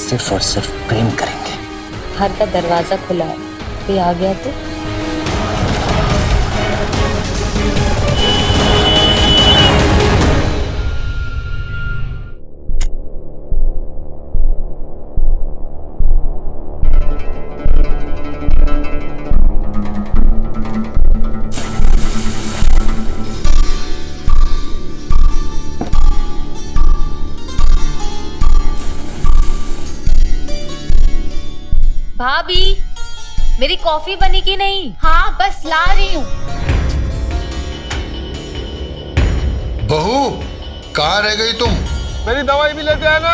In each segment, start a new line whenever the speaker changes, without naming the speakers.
सिर्फ और सिर्फ प्रेम करेंगे।
घर का दरवाजा खुला है, कोई आ गया तो? भाभी, मेरी कॉफी बनी कि नहीं?
हाँ बस ला रही हूँ।
बहू, कहाँ रह गई तुम? मेरी दवाई भी लेते आना।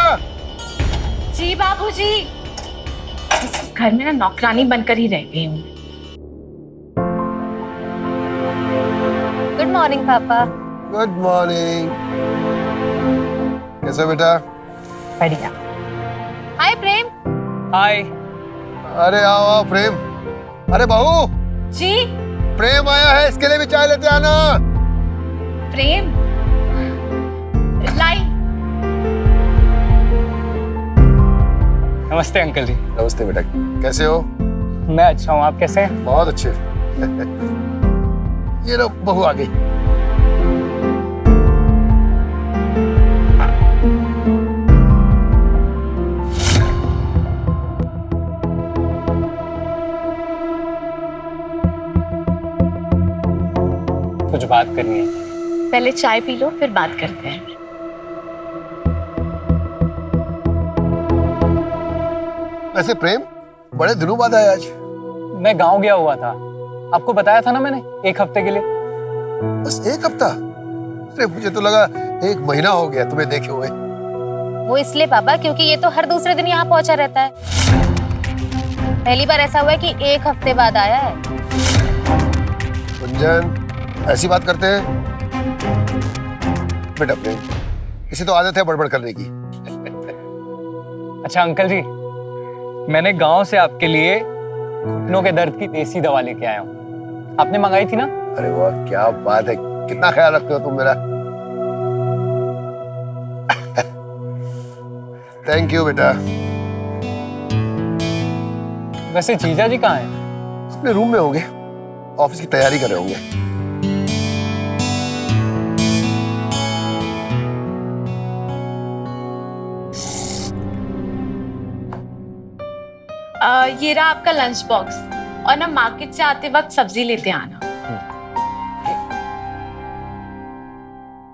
जी बाबूजी। इस घर में ना नौकरानी बनकर ही रह गई हूँ।
गुड मॉर्निंग पापा।
Good morning. कैसा बेटा?
बढ़िया।
हाय प्रेम।
हाय।
अरे आओ आओ प्रेम। अरे बहू,
जी
प्रेम आया है, इसके लिए भी चाय लेते आना।
प्रेम लाई।
नमस्ते अंकल जी।
नमस्ते बेटा, कैसे हो?
मैं अच्छा हूँ, आप कैसे हैं?
बहुत अच्छे। ये लो बहू आ गई।
कुछ बात करनी है।
पहले चाय पी लो फिर बात करते हैं।
वैसे प्रेम, बड़े दिनों बाद आया आज।
मैं गांव गया हुआ था, आपको बताया था ना मैंने, 1 हफ्ते के लिए।
बस 1 हफ्ता? अरे मुझे तो लगा 1 महीना हो गया तुम्हें देखे हुए।
वो इसलिए पापा क्योंकि ये तो हर दूसरे दिन यहाँ पहुंचा रहता है। पहली बार ऐसा हुआ है कि 1 हफ्ते बाद आया है।
गुंजन, ऐसी बात करते हैं? बेटा प्रेम, इसे तो आदत है बड़बड़ करने की।
अच्छा अंकल जी, मैंने गांव से आपके लिए घुटनों के दर्द की देसी दवा लेके आया हूँ। आपने मंगाई थी ना?
अरे वाह, क्या बात है, कितना ख्याल रखते हो तुम मेरा। थैंक यू बेटा।
वैसे जीजा जी कहाँ हैं?
अपने रूम में होंगे, ऑफिस की तैयारी कर रहे होंगे।
ये रहा आपका लंच बॉक्स और ना मार्केट से आते वक्त सब्जी लेते आना।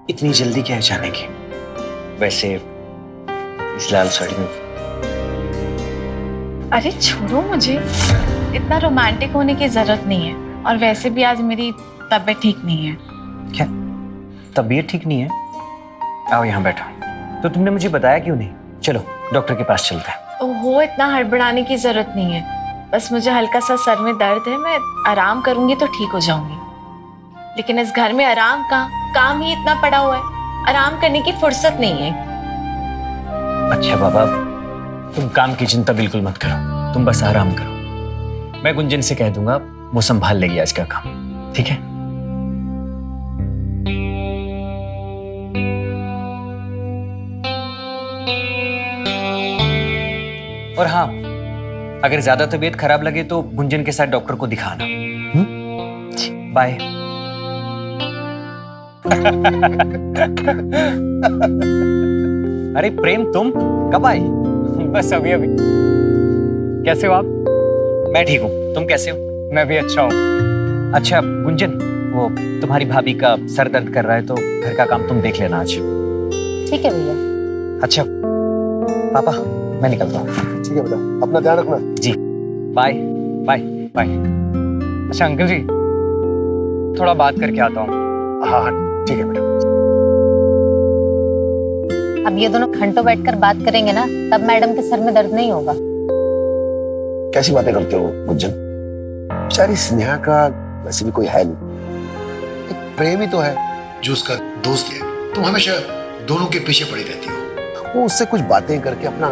इतनी जल्दी क्या है जाने की? वैसे इस लाल साड़ी में।
अरे छोड़ो मुझे, इतना रोमांटिक होने की जरूरत नहीं है। और वैसे भी आज मेरी तबीयत ठीक नहीं है।
क्या तबीयत ठीक नहीं है? आओ यहाँ बैठो। तो तुमने मुझे बताया क्यों नहीं? चलो डॉक्टर के पास चलते हैं।
ओहो, इतना हड़बड़ाने की जरूरत नहीं है। बस मुझे हल्का सा सर में दर्द है, मैं आराम करूंगी तो ठीक हो जाऊंगी। लेकिन इस घर में आराम कहाँ, काम ही इतना पड़ा हुआ है, आराम करने की फुर्सत नहीं है।
अच्छा बाबा, तुम काम की चिंता बिल्कुल मत करो, तुम बस आराम करो। मैं गुंजन से कह दूंगा, वो संभाल लेगी आज का काम, ठीक है? और हाँ, अगर ज्यादा तबीयत खराब लगे तो गुंजन के साथ डॉक्टर को दिखाना। बाय। अरे प्रेम, तुम कब आई?
बस अभी अभी। कैसे हो आप?
मैं ठीक हूँ, तुम कैसे हो?
मैं भी अच्छा हूँ।
अच्छा गुंजन, वो तुम्हारी भाभी का सर दर्द कर रहा है तो घर का काम तुम देख लेना आज।
ठीक है भैया।
अच्छा पापा, मैं निकलता हूँ।
ठीक है बेटा, अपना ध्यान रखना।
जी बाय। Bye
bye. अच्छा अंकल जी, थोड़ा बात करके आता हूँ।
हाँ हाँ ठीक है बेटा।
अब ये दोनों घंटों बैठकर बात करेंगे ना, तब मैडम के सर में दर्द नहीं होगा।
कैसी बातें करते हो गुंजन? बेचारी स्नेहा का वैसे भी कोई है नहीं, एक प्रेम ही तो है जो उसका दोस्त है। तुम हमेशा दोनों के पीछे पड़ी रहती हो। वो उससे कुछ बातें करके अपना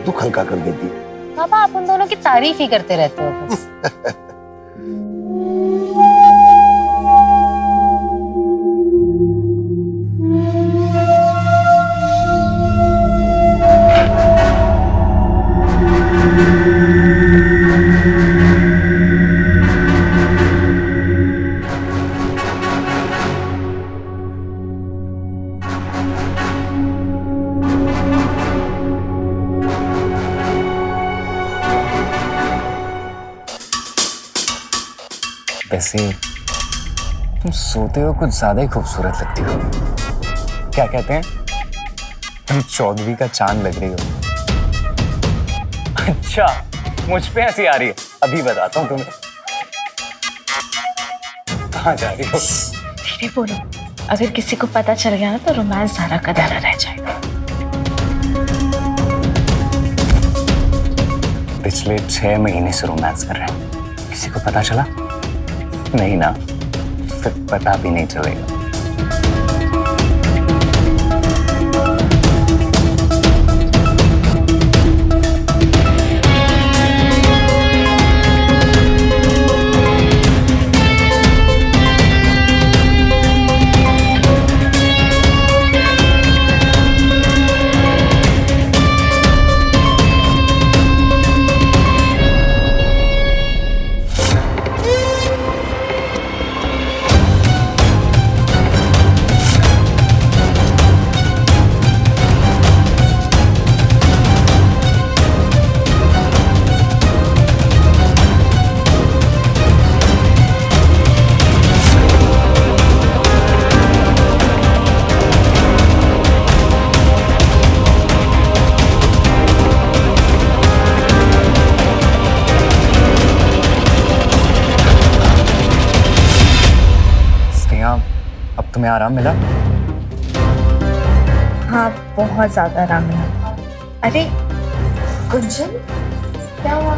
दुख हल्का कर देती है।
पापा, आप उन दोनों की तारीफ ही करते रहते हो बस।
वैसे तुम सोते हो कुछ ज्यादा ही खूबसूरत लगती हो। क्या कहते हैं, तुम चौदहवीं का चांद लग रही हो। अच्छा, मुझ पे हंसी आ रही है, अभी बताता हूँ तुम्हें। कहाँ जा रही हो?
धीरे बोलो, अगर किसी को पता चल गया ना तो रोमांस सारा का दारा रह जाएगा।
पिछले 6 महीने से रोमांस कर रहे हैं, किसी को पता चला? नहीं ना, फिर पता भी नहीं चलेगा। अब तुम्हें आराम मिला?
हाँ, बहुत ज्यादा आराम मिला। अरे गुंजन, क्या हुआ?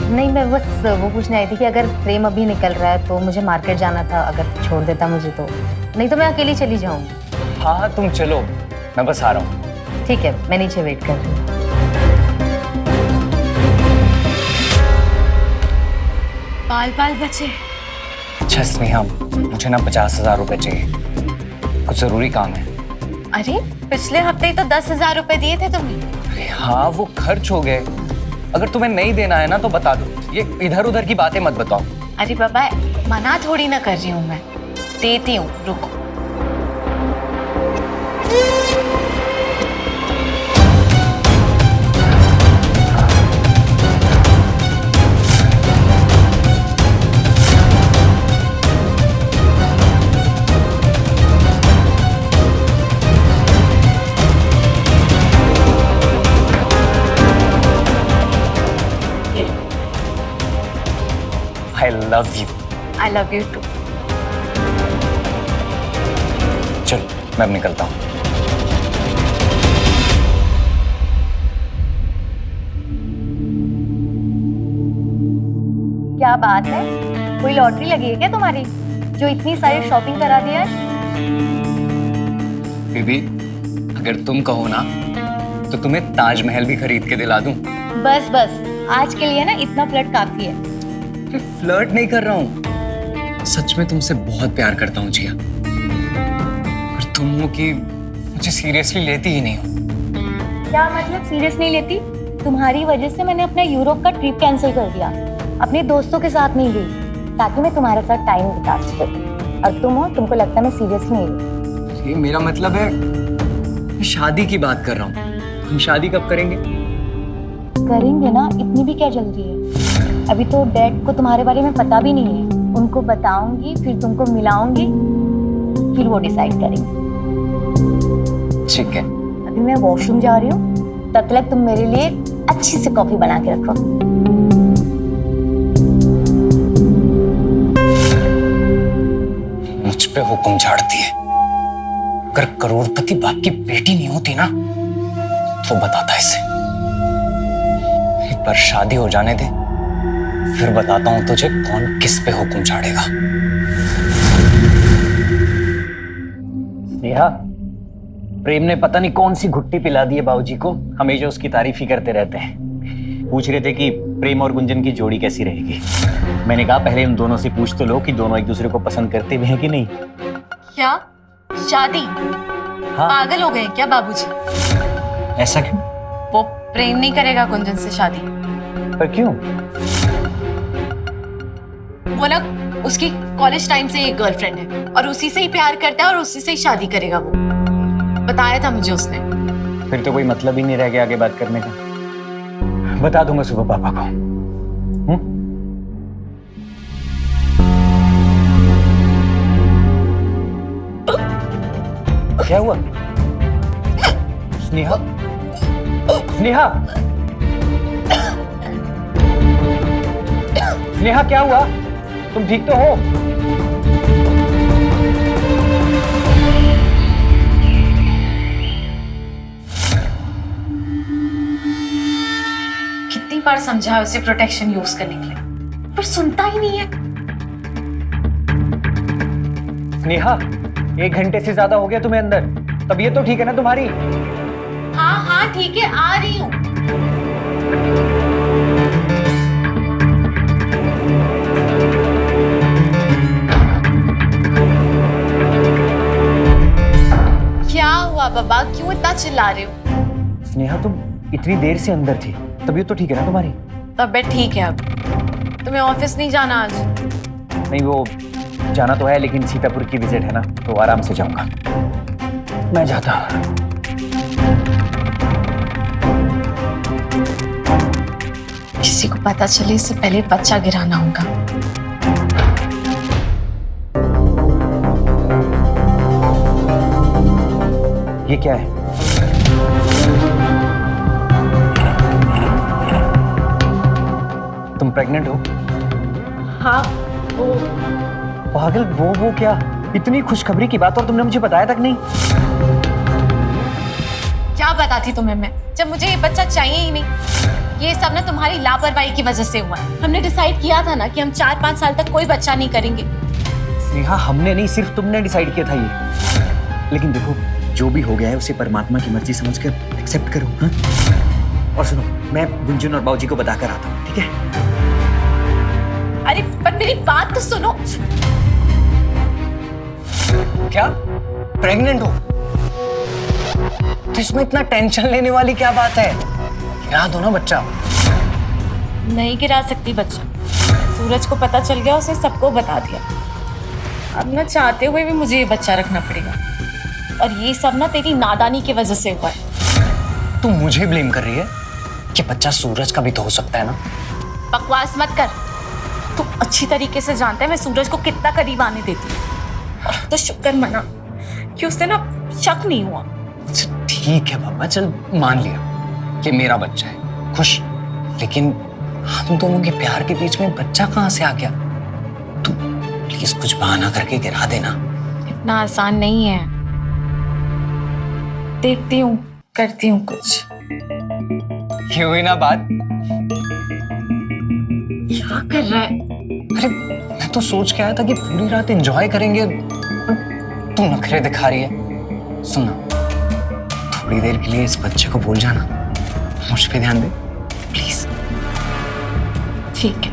नहीं, मैं बस वो पूछने आई थी कि अगर प्रेम अभी निकल रहा है तो मुझे मार्केट जाना था, अगर छोड़ देता मुझे तो। नहीं तो मैं अकेली चली जाऊंगी।
हाँ तुम चलो, मैं बस आ रहा हूँ।
ठीक है, मैं नीचे वेट कर रही हूँ।
बाल बचे।
अच्छा स्नेहा, मुझे ना 50,000 रुपए चाहिए, कुछ जरूरी काम है।
अरे पिछले हफ्ते ही तो 10,000 रुपए दिए थे तुमने।
अरे हाँ, वो खर्च हो गए। अगर तुम्हें नहीं देना है ना तो बता दो, ये इधर उधर की बातें मत बताओ।
अरे बाबा, मना थोड़ी ना कर रही हूँ मैं, देती हूँ, रुको।
I love you.
I love you too.
चलो मैं अब निकलता हूँ।
क्या बात है, कोई लॉटरी लगी है क्या तुम्हारी जो इतनी सारी शॉपिंग करा दिया है?
बीबी, अगर तुम कहो ना तो तुम्हें ताजमहल भी खरीद के दिला दूं।
बस बस, आज के लिए ना इतना फ्लर्ट काफी है।
मैं फ्लर्ट नहीं कर रहा हूँ, सच में तुमसे बहुत प्यार करता हूँ जिया। और तुम हो कि मुझे सीरियसली लेती ही नहीं हो।
क्या मतलब सीरियस नहीं लेती? तुम्हारी वजह से मैंने अपना यूरोप का ट्रिप कैंसिल कर दिया, अपने दोस्तों के साथ नहीं गई ताकि मैं तुम्हारे साथ टाइम बिता सकूं। और तुम हो, तुमको लगता है मैं सीरियस नहीं हूँ।
ये मेरा मतलब है, मैं शादी की बात कर रहा हूँ। हम शादी कब करेंगे?
करेंगे ना, इतनी भी क्या जल्दी है? अभी तो डैड को तुम्हारे बारे में पता भी नहीं है, उनको बताऊंगी, फिर तुमको मिलाऊंगी, फिर वो डिसाइड करेंगे।
ठीक है।
अभी मैं वॉशरूम जा रही हूँ, तब तक तुम मेरे लिए अच्छी सी कॉफी बना के रखो।
मुझ पे हुक्म झाड़ती है। अगर करोड़पति बाप की बेटी नहीं होती ना तो बताता इसे। एक बार शादी हो जाने दे, फिर बताता हूं तुझे कौन किस पे हुक्म झाड़ेगा।
नेहा, प्रेम ने पता नहीं कौन सी घुट्टी पिला दी है बाबूजी को, हमेशा उसकी तारीफ ही करते रहते हैं। पूछ रहे थे कि प्रेम और गुंजन की जोड़ी कैसी रहेगी। मैंने कहा पहले उन दोनों से पूछ तो लो कि दोनों एक दूसरे को पसंद करते भी हैं कि नहीं।
क्या शादी?
हाँ।
पागल हो गए क्या बाबूजी?
ऐसा क्यों?
वो प्रेम नहीं करेगा गुंजन से शादी।
पर क्यों?
वो ना उसकी कॉलेज टाइम से एक गर्लफ्रेंड है और उसी से ही प्यार करता है और उसी से ही शादी करेगा। वो बताया था मुझे उसने।
फिर तो कोई मतलब ही नहीं रह गया आगे बात करने का। बता दूंगा सुबह पापा को। क्या हुआ? स्नेहा, स्नेहा, स्नेहा क्या हुआ? तुम ठीक तो हो?
कितनी बार समझाया उसे प्रोटेक्शन यूज करने के लिए, पर सुनता ही नहीं है।
स्नेहा, 1 घंटे से ज्यादा हो गया तुम्हें अंदर। तबीयत तो ठीक है ना तुम्हारी?
हाँ हाँ ठीक है, आ रही हूँ। क्या हुआ बाबा, क्यों इतना चिल्ला रहे हो?
स्नेहा, तुम इतनी देर से अंदर थी, तबीयत तो ठीक है ना तुम्हारी?
तबीयत ठीक है। अब तुम्हें ऑफिस नहीं जाना आज?
नहीं, वो जाना तो है लेकिन सीतापुर की विजिट है ना, तो आराम से जाऊंगा। मैं जाता हूँ।
किसी को पता चले इससे पहले बच्चा गिराना होगा।
ये क्या है? तुम प्रेग्नेंट हो?
हाँ वो
पागल, वो क्या? इतनी खुशखबरी की बात और तुमने मुझे बताया तक नहीं।
क्या बताती तुम्हें मैं, जब मुझे ये बच्चा चाहिए ही नहीं। ये सब ना तुम्हारी लापरवाही की वजह से हुआ है। हमने डिसाइड किया था ना कि हम 4-5 साल तक कोई बच्चा नहीं करेंगे।
स्नेहा, हमने नहीं, सिर्फ तुमने डिसाइड किया था ये। लेकिन देखो, जो भी हो गया है उसे परमात्मा की मर्जी समझकर एक्सेप्ट करो। हाँ? और सुनो, मैं गुंजन और बाबूजी को बताकर आता हूँ, ठीक है?
अरे पर मेरी बात तो सुनो।
क्या प्रेग्नेंट हो? तो इसमें इतना टेंशन लेने वाली क्या बात है? गिरा दो ना बच्चा।
नहीं गिरा सकती बच्चा। सूरज को पता चल गया, उसने सबको बता दिया। अब ना चाहते हुए भी मुझे ये बच्चा रखना पड़ेगा। और ये सब ना तेरी नादानी की वजह से हुआ है।
तू मुझे ब्लेम कर रही है कि बच्चा सूरज का भी तो हो सकता है ना?
बकवास मत कर। तू अच्छी तरीके से जानता है मैं सूरज को कितना करीब आने देती हूँ। और तो शुक्र मना कि उससे ना शक नहीं हुआ।
अच्छा ठीक है बाबा, चल मान लिया कि मेरा बच्चा है, खुश। लेकिन हम दोनों के प्यार के बीच में बच्चा कहाँ से आ गया? तू प्लीज कुछ बहाना करके गिरा देना।
इतना आसान नहीं है। देखती हूँ, करती हूँ कुछ।
ये हुई ना बात।
क्या कर रहा है?
अरे मैं तो सोच के आया था कि पूरी रात एंजॉय करेंगे, पर तू नखरे दिखा रही है। सुनना, थोड़ी देर के लिए इस बच्चे को भूल जाना, मुझ पे ध्यान दे प्लीज।
ठीक है।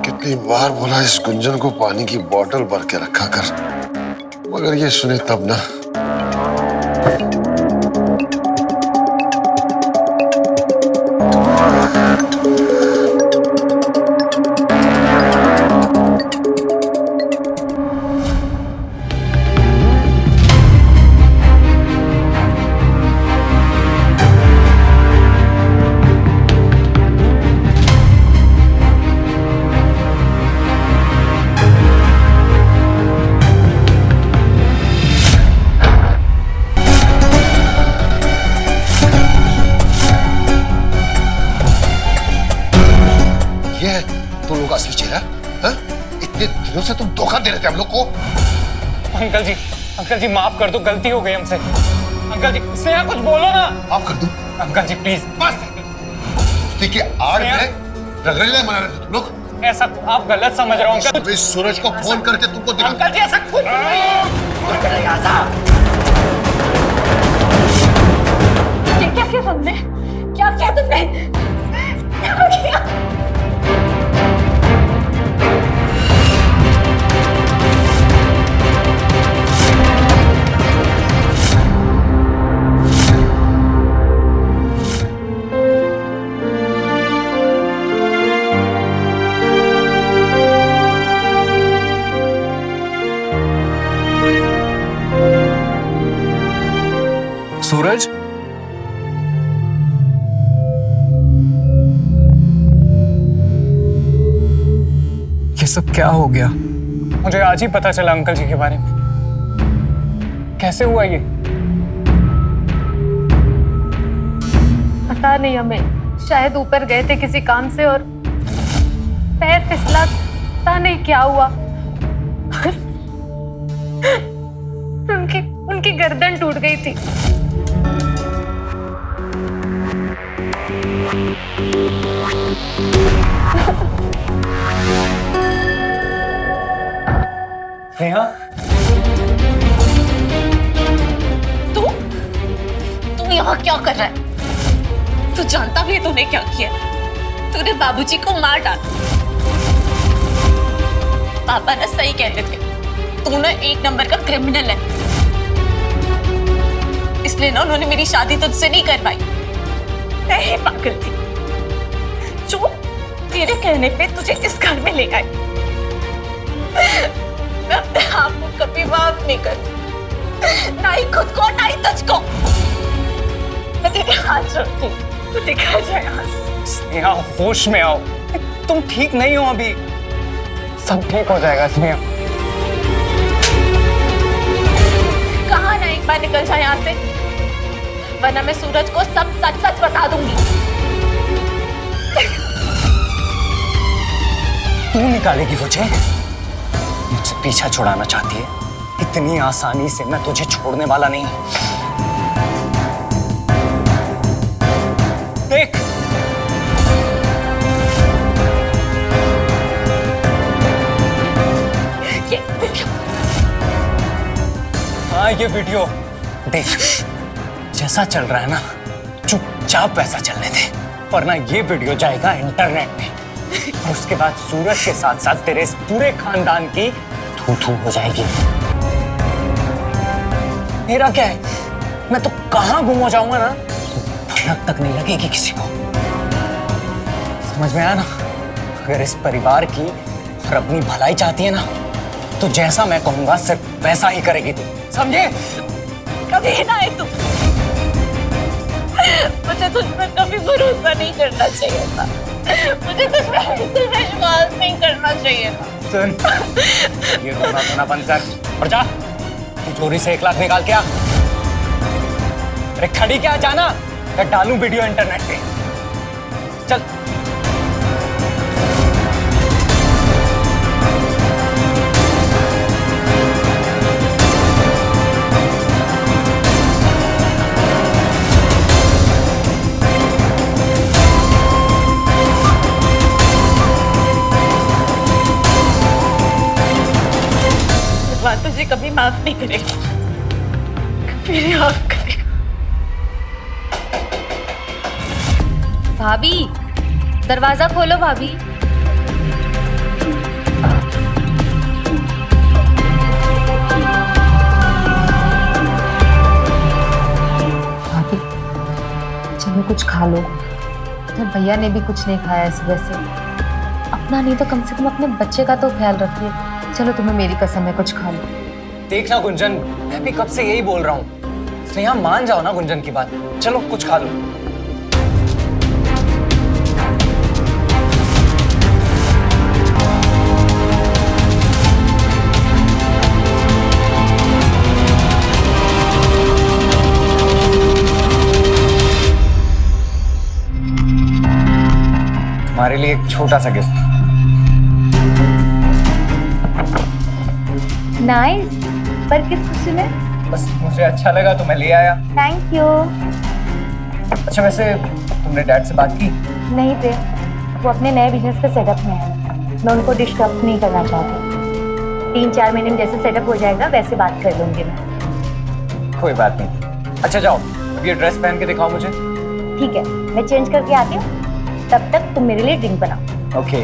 कितनी बार बोला इस गुंजन को पानी की बोतल भर के रखा कर, मगर ये सुने तब ना। का असली चेहरा? हाँ? इतने दिनों से तुम धोखा दे रहे थे हम लोग को।
अंकल जी माफ कर दो, गलती हो गई हमसे। अंकल जी स्नेहा कुछ बोलो ना।
माफ कर दूं?
अंकल जी प्लीज।
बस देखिए, आड़ में रगड़ने मना रहे थे तुम लोग।
ऐसा आप गलत समझ रहे हो अंकल।
मैं सूरज को फोन करके तुमको दिखा।
अंकल जी ऐसा कुछ
क्या किया तुमने? क्या किया तुमने? क्या किया?
सूरज, ये सब क्या हो गया?
मुझे आज ही पता चला अंकल जी के बारे में। कैसे हुआ ये?
पता नहीं हमें, शायद ऊपर गए थे किसी काम से और पैर फिसला, पता नहीं क्या हुआ। उनकी गर्दन टूट गई थी।
स्नेहा,
तू यहाँ क्या कर रहा है? तू जानता भी है तूने क्या किया? तूने बाबूजी को मार डाला। पापा ना सही कहते थे, तू ना एक नंबर का क्रिमिनल है। इसलिए ना उन्होंने मेरी शादी तुझसे नहीं करवाई। मैं ही पागल थी जो तेरे कहने पे तुझे इस घर में ले आई। मैं अपने आप को कभी माफ नहीं कर, ना ही खुद को ना ही तुझको। मैं तेरे हाथ जोड़ती हूँ, तू दिखा जाए यहाँ से।
स्नेहा होश में आओ, तुम ठीक नहीं हो अभी। सब ठीक हो जाएगा स्नेहा।
कहाँ ना एक बार निकल जाए यहाँ से, वरना मैं सूरज को सब सच सच बता दूंगी।
तू निकालेगी मुझे? मुझसे पीछा छुड़ाना चाहती है? इतनी आसानी से मैं तुझे छोड़ने वाला नहीं। देख, हाँ ये वीडियो देख। जैसा चल रहा है ना, चुपचाप वैसा चलने दे, वरना ये वीडियो जाएगा इंटरनेट पे और उसके बाद सूरज के साथ साथ तेरे इस पूरे खानदान की थू-थू हो जाएगी। मेरा क्या है, मैं तो कहां गुम हो जाऊंगा ना, भनक तक नहीं लगेगी किसी को। समझ में आया ना? अगर इस परिवार की और अपनी भलाई चाहती है ना, तो जैसा मैं कहूंगा सिर्फ वैसा ही करेगी तू, समझे?
कभी ना है तू। मुझे तुझ पर कभी भरोसा नहीं करना चाहिए था। मुझे तुझ पर बिल्कुल विश्वास नहीं करना चाहिए था।
सुन, ये रोना धोना बंद कर और जा तू चोरी से 1 लाख निकाल के आ। अरे खड़ी क्या जाना, मैं डालूं वीडियो इंटरनेट पे। चल।
भगवान तुझे कभी माफ नहीं करेगा, कभी नहीं माफ करेगा।
भाभी, दरवाजा खोलो भाभी। भाभी, चलो कुछ खा लो। तो भैया ने भी कुछ नहीं खाया है सुबह से। अपना नहीं तो कम से कम अपने बच्चे का तो ख्याल रखिए। चलो, तुम्हें मेरी कसम है, कुछ खा लो।
देखना गुंजन, मैं भी कब से यही बोल रहा हूँ। स्नेहा मान जाओ ना गुंजन की बात। चलो कुछ खा लो। तुम्हारे लिए एक छोटा सा गिफ्ट।
नाइस। पर किस खुशी में?
बस मुझे अच्छा लगा तो मैं ले आया।
Thank you.
अच्छा वैसे तुमने डैड से बात की?
नहीं पे, वो अपने नए बिजनेस के सेटअप में है। मैं उनको डिस्टर्ब नहीं करना चाहती। 3-4 महीने में जैसे सेटअप हो जाएगा वैसे बात कर लूंगी मैं।
कोई बात नहीं। अच्छा जाओ, अब ये ड्रेस पहन के दिखाओ मुझे।
ठीक है, मैं चेंज करके आती हूँ। तब तक तुम मेरे लिए ड्रिंक बनाओ।
ओके।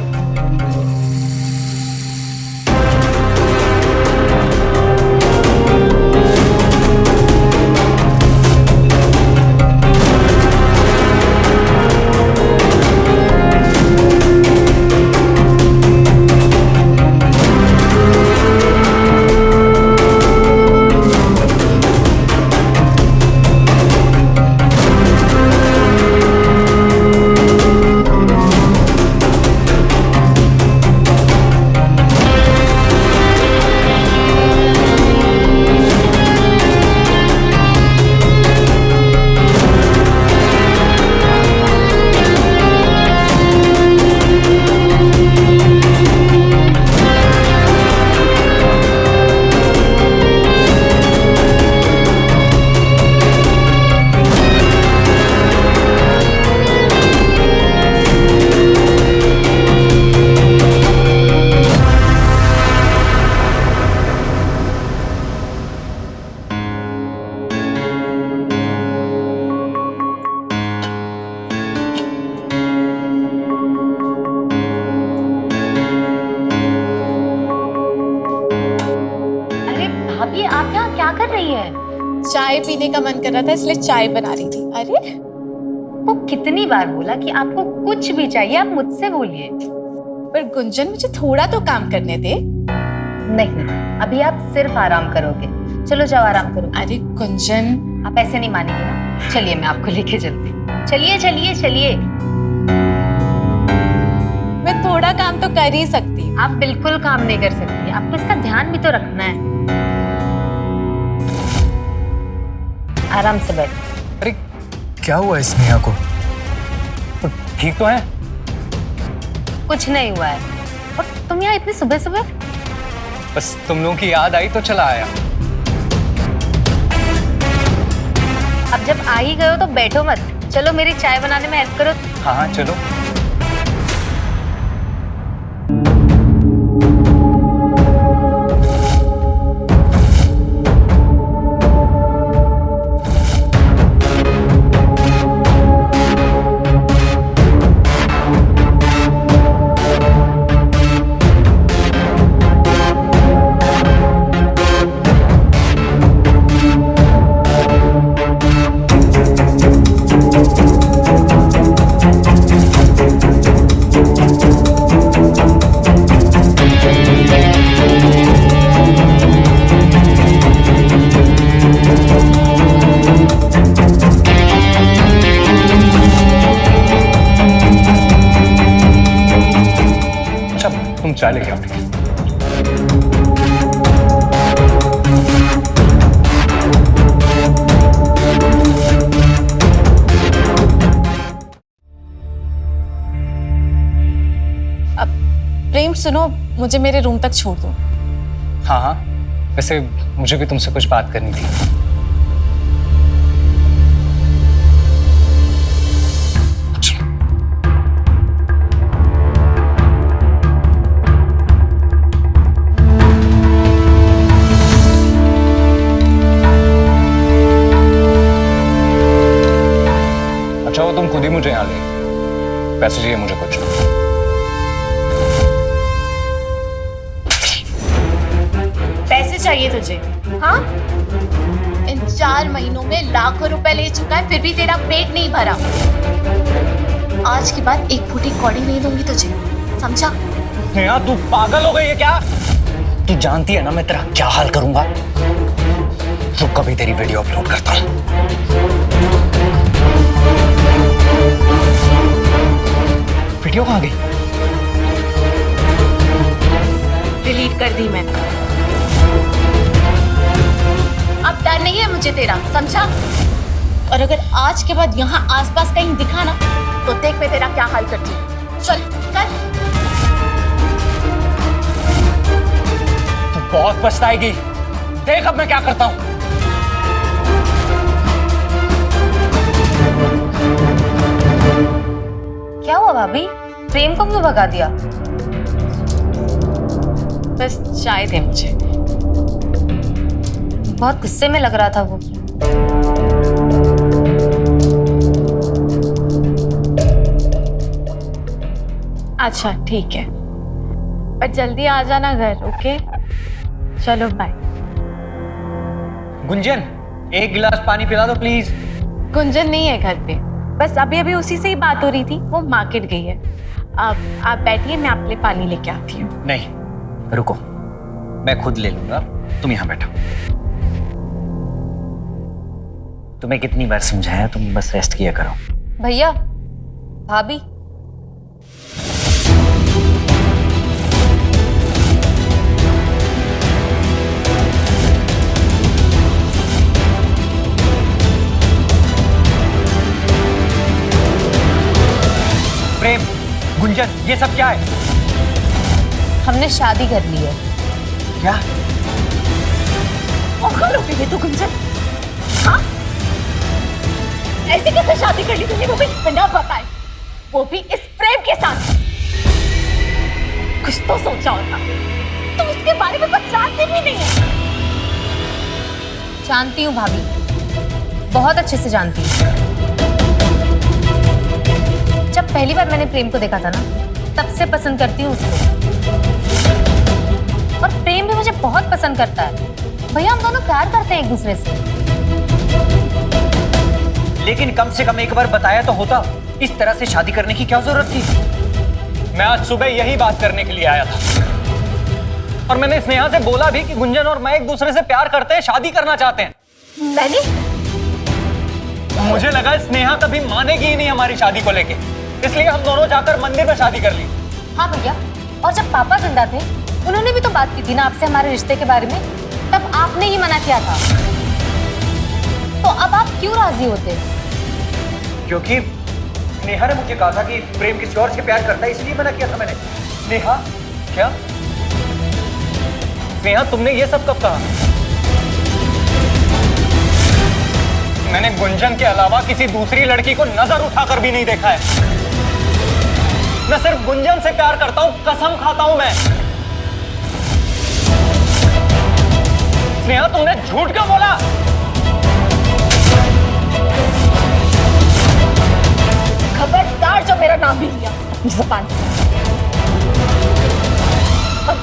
भाभी आप यहाँ क्या कर रही है?
चाय पीने का मन कर रहा था इसलिए चाय बना रही थी। अरे
वो कितनी बार बोला कि आपको कुछ भी चाहिए आप मुझसे बोलिए।
पर गुंजन मुझे थोड़ा तो काम करने दे।
नहीं, अभी आप सिर्फ आराम करोगे। चलो जाओ आराम करो।
अरे गुंजन,
आप ऐसे नहीं मानेंगे ना। चलिए मैं आपको लेके चलती हूँ। चलिए चलिए चलिए।
मैं थोड़ा काम तो कर ही सकती हूँ।
आप बिल्कुल काम नहीं कर सकती, आपको इसका ध्यान भी तो रखना है। आराम से बैठ।
अरे
क्या हुआ इस नेहा को?
तो ठीक तो है?
कुछ नहीं हुआ है। और तुम यहाँ इतनी सुबह सुबह?
बस तुम लोगों की याद आई तो चला आया।
अब जब आ ही गए हो तो बैठो मत। चलो मेरी चाय बनाने में हेल्प करो।
हाँ हाँ चलो। तुम चाय लेके आओ।
अब प्रेम सुनो, मुझे मेरे रूम तक छोड़ दो।
हाँ हाँ, वैसे मुझे भी तुमसे कुछ बात करनी थी। अच्छा वो तुम खुद ही मुझे यहाँ ले, पैसे चाहिए मुझे कुछ।
पैसे चाहिए तुझे? हाँ, इन 4 महीनों में लाखों रुपए ले चुका है, फिर भी तेरा पेट नहीं भरा। आज के बाद एक फूटी कौड़ी नहीं दूंगी तुझे, समझा?
नेहा तू पागल हो गई है क्या? तू जानती है ना मैं तेरा क्या हाल करूंगा। तो कभी तेरी वीडियो अपलोड करता हूँ। वीडियो कहाँ गई?
डिलीट कर दी मैंने। अब डर नहीं है मुझे तेरा, समझा? और अगर आज के बाद यहाँ आसपास कहीं दिखा ना तो देख मैं तेरा क्या हाल करती हूँ। चल कर।
तू बहुत पछताएगी। देख अब मैं क्या करता हूं।
क्या हुआ भाभी? प्रेम को क्यों भगा दिया?
बस चाय दे मुझे।
बहुत गुस्से में लग रहा था वो।
अच्छा ठीक है, पर जल्दी आ जाना घर, ओके? चलो बाय।
गुंजन, एक गिलास पानी पिला दो प्लीज।
गुंजन नहीं है घर पे, बस अभी अभी उसी से ही बात हो रही थी, वो मार्केट गई है। आप बैठिए, मैं आपके लिए पानी लेके आती हूँ।
नहीं रुको, मैं खुद ले लूंगा, तुम यहां बैठो। तुम्हें कितनी बार समझाया, तुम बस रेस्ट किया करो।
भैया, भाभी,
प्रेम, गुंजन, ये सब क्या है?
हमने शादी कर ली है।
क्या?
पागल हो गई तू गुंजन? हाँ? ऐसे कैसे शादी कर ली तूने, वो भी बिना बताए, वो भी इस प्रेम के साथ? कुछ तो सोचा होता, तुम उसके बारे में कुछ जानती भी नहीं है।
जानती हूँ भाभी, बहुत अच्छे से जानती हूँ। जब पहली बार मैंने प्रेम को देखा था ना, तब से पसंद करती हूँ उसको, और प्रेम भी मुझे बहुत पसंद करता है। भैया, हम दोनों प्यार करते हैं एक दूसरे से।
लेकिन कम से कम एक बार बताया तो होता, इस तरह से शादी करने की क्या जरूरत थी? मैं आज सुबह यही बात करने के लिए आया था, और मैंने स्नेहा से बोला भी कि गुंजन और मैं एक दूसरे से प्यार करते हैं, शादी करना चाहते हैं।
मैंने?
मुझे लगा स्नेहा कभी मानेगी ही नहीं हमारी शादी को लेके, इसलिए हम दोनों जाकर मंदिर में शादी कर ली।
हाँ भैया, और जब पापा जिंदा थे, उन्होंने भी तो बात की थी ना आपसे हमारे रिश्ते के बारे में, तब आपने ही मना किया था। तो अब आप क्यों राजी होते?
क्योंकि स्नेहा ने मुझे कहा था कि प्रेम किसी और से प्यार करता है, इसलिए मना किया था मैंने। स्नेहा? क्या? स्नेहा, तुमने ये सब कब कहा? मैंने गुंजन के अलावा किसी दूसरी लड़की को नजर उठाकर भी नहीं देखा है। मैं सिर्फ गुंजन से प्यार करता हूं, कसम खाता हूं मैं। स्नेहा, तुमने झूठ क्यों बोला?
खबरदार जो मेरा नाम भी लिया अपनी ज़ुबान पे। और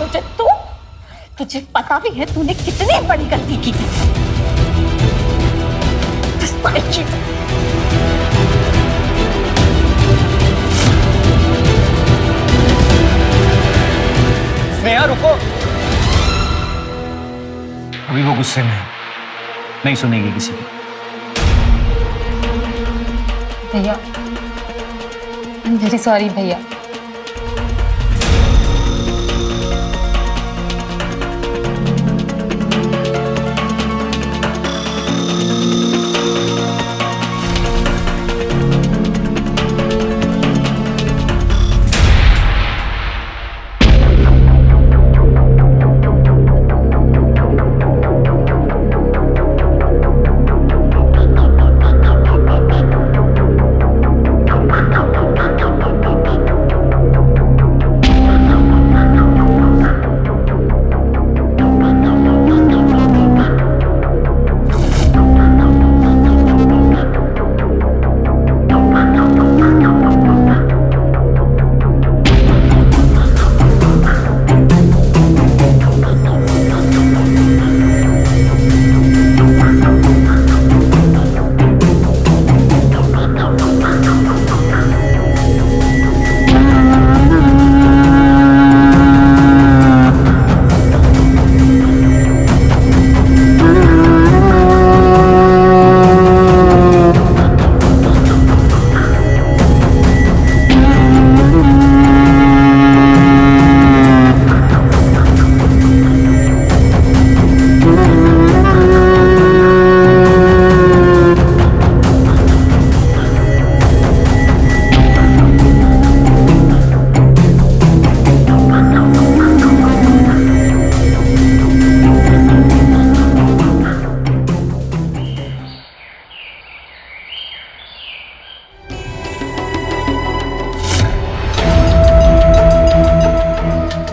तुझे पता भी है तूने कितनी बड़ी गलती की थी।
स्नेहा रुको, अभी वो गुस्से में है, नहीं सुनेगी किसी की।
भैया, आई एम वेरी सॉरी भैया।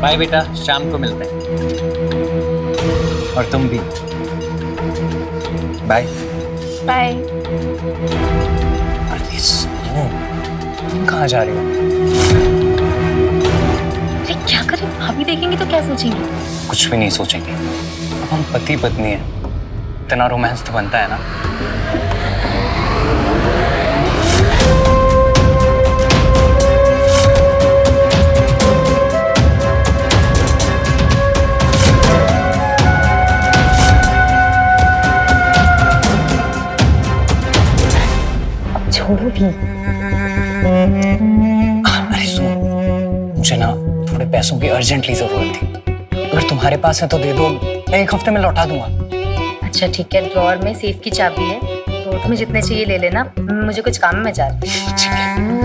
बाय बेटा, शाम को मिलते हैं। और तुम भी बाय।
बाय।
अरे सुनो, तुम कहाँ जा रही हो?
अरे क्या करें, भाभी देखेंगे तो क्या सोचेंगे?
कुछ भी नहीं सोचेंगे। अब हम पति पत्नी हैं, इतना रोमांस तो बनता है ना।
छोड़ो भी।
अरे सुनो, मुझे ना थोड़े पैसों की अर्जेंटली जरूरत थी। अगर तुम्हारे पास है तो दे दो, मैं 1 हफ्ते में लौटा दूंगा।
अच्छा ठीक है, ड्रॉअर में सेफ की चाबी है, तो तुम्हें जितने चाहिए ले लेना, मुझे कुछ काम में जा रही हूँ।
ठीक है।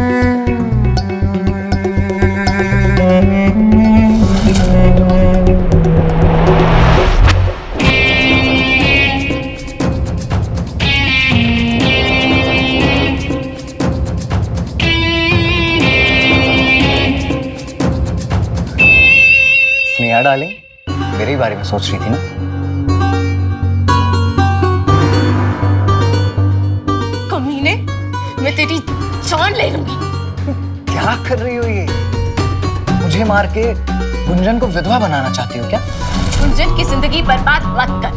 स्नेहा डार्लिंग, मेरे ही बारे में सोच रही थी ना?
कमीने, मैं तेरी जान ले लूंगी।
क्या कर रही हो ये? मुझे मार के गुंजन को विधवा बनाना चाहती हो क्या?
गुंजन की जिंदगी बर्बाद मत कर।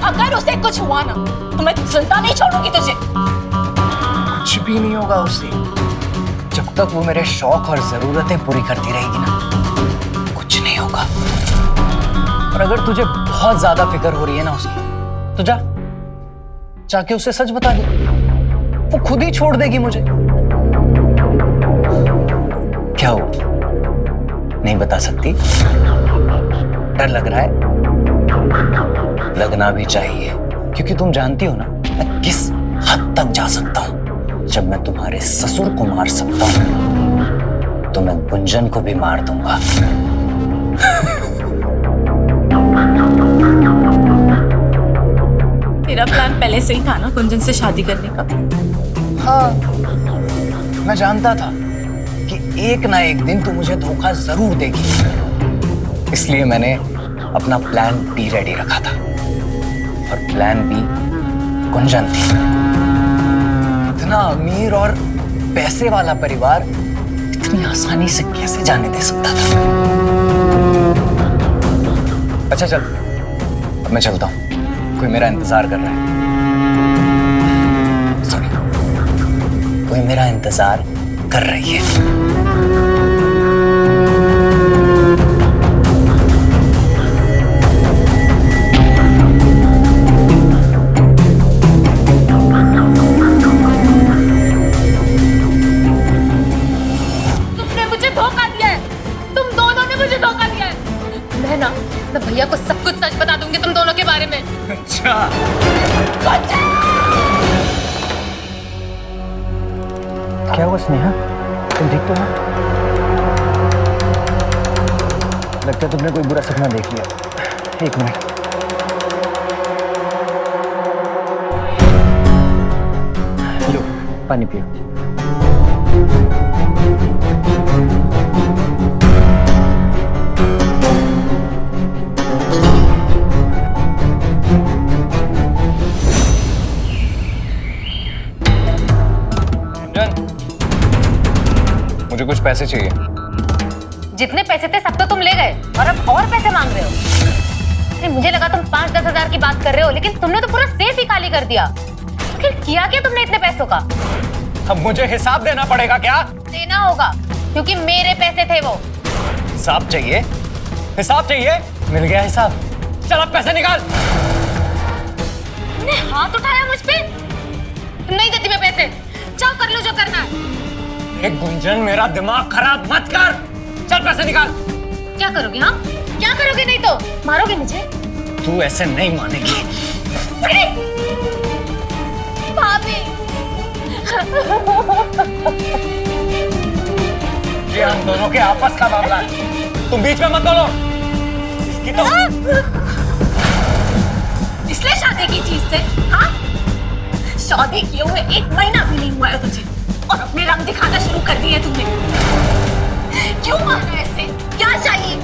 अगर उसे कुछ हुआ ना तो मैं जिंदा नहीं छोड़ूंगी तुझे।
कुछ भी नहीं होगा उससे, जब तक वो मेरे शौक और जरूरतें पूरी करती रहेगी ना, कुछ नहीं होगा। और अगर तुझे बहुत ज्यादा फिक्र हो रही है ना उसकी, तो जाके उसे सच बता दे, वो खुद ही छोड़ देगी मुझे। क्या हो, नहीं बता सकती? डर लग रहा है? लगना भी चाहिए, क्योंकि तुम जानती हो ना मैं किस हद तक जा सकता हूं। जब मैं तुम्हारे ससुर को मार सकता हूं, तो मैं गुंजन को भी मार दूंगा।
तेरा प्लान पहले से ही था ना गुंजन से शादी करने का?
हाँ, मैं जानता था कि एक ना एक दिन तू मुझे धोखा जरूर देगी, इसलिए मैंने अपना प्लान बी रेडी रखा था। और प्लान बी गुंजन थी। इतना अमीर और पैसे वाला परिवार इतनी आसानी से कैसे जाने दे सकता था? अच्छा चल, अब मैं चलता हूं, कोई मेरा इंतजार कर रहा है। सॉरी, कोई मेरा इंतजार कर रही है।
तुमने मुझे धोखा दिया है, तुम दोनों ने मुझे धोखा दिया है। मैं भैया को सब कुछ सच बता दूंगी तुम दोनों के बारे में।
अच्छा, क्या हुआ स्नेहा? तुम ठीक तो हो? लगता है तुमने कोई बुरा सपना देख लिया। 1 मिनट। लो, पानी पियो। मुझे कुछ पैसे चाहिए।
जितने पैसे थे सब तो तुम ले गए, और अब और पैसे मांग रहे हो? अरे मुझे लगा तुम 5-10 हजार की बात कर रहे हो, लेकिन तुमने तो पूरा सेफ ही खाली कर दिया। आखिर किया क्या तुमने इतने पैसों का?
अब मुझे हिसाब देना पड़ेगा क्या?
देना होगा, क्योंकि मेरे पैसे थे वो।
हिसाब चाहिए? हिसाब चाहिए? मिल गया हिसाब। चल अब पैसे निकाल।
तुमने हाथ उठाया मुझ पे? नहीं देती मैं पैसे, जाओ कर लो जो करना है।
एक गुंजन, मेरा दिमाग खराब मत कर। चल पैसे निकाल।
क्या करोगे? हाँ, क्या करोगे? नहीं तो मारोगे मुझे?
तू ऐसे नहीं मानेगी।
भाभी,
ये हम दोनों के आपस का मामला है, तुम बीच में मत बोलो। इसकी तो
इसलिए शादी की चीज से? हाँ, शादी किए हुए 1 महीना भी नहीं हुआ है तुझे, और अपने रंग दिखाना शुरू कर दिए तुमने। क्यों मारा ऐसे? क्या चाहिए?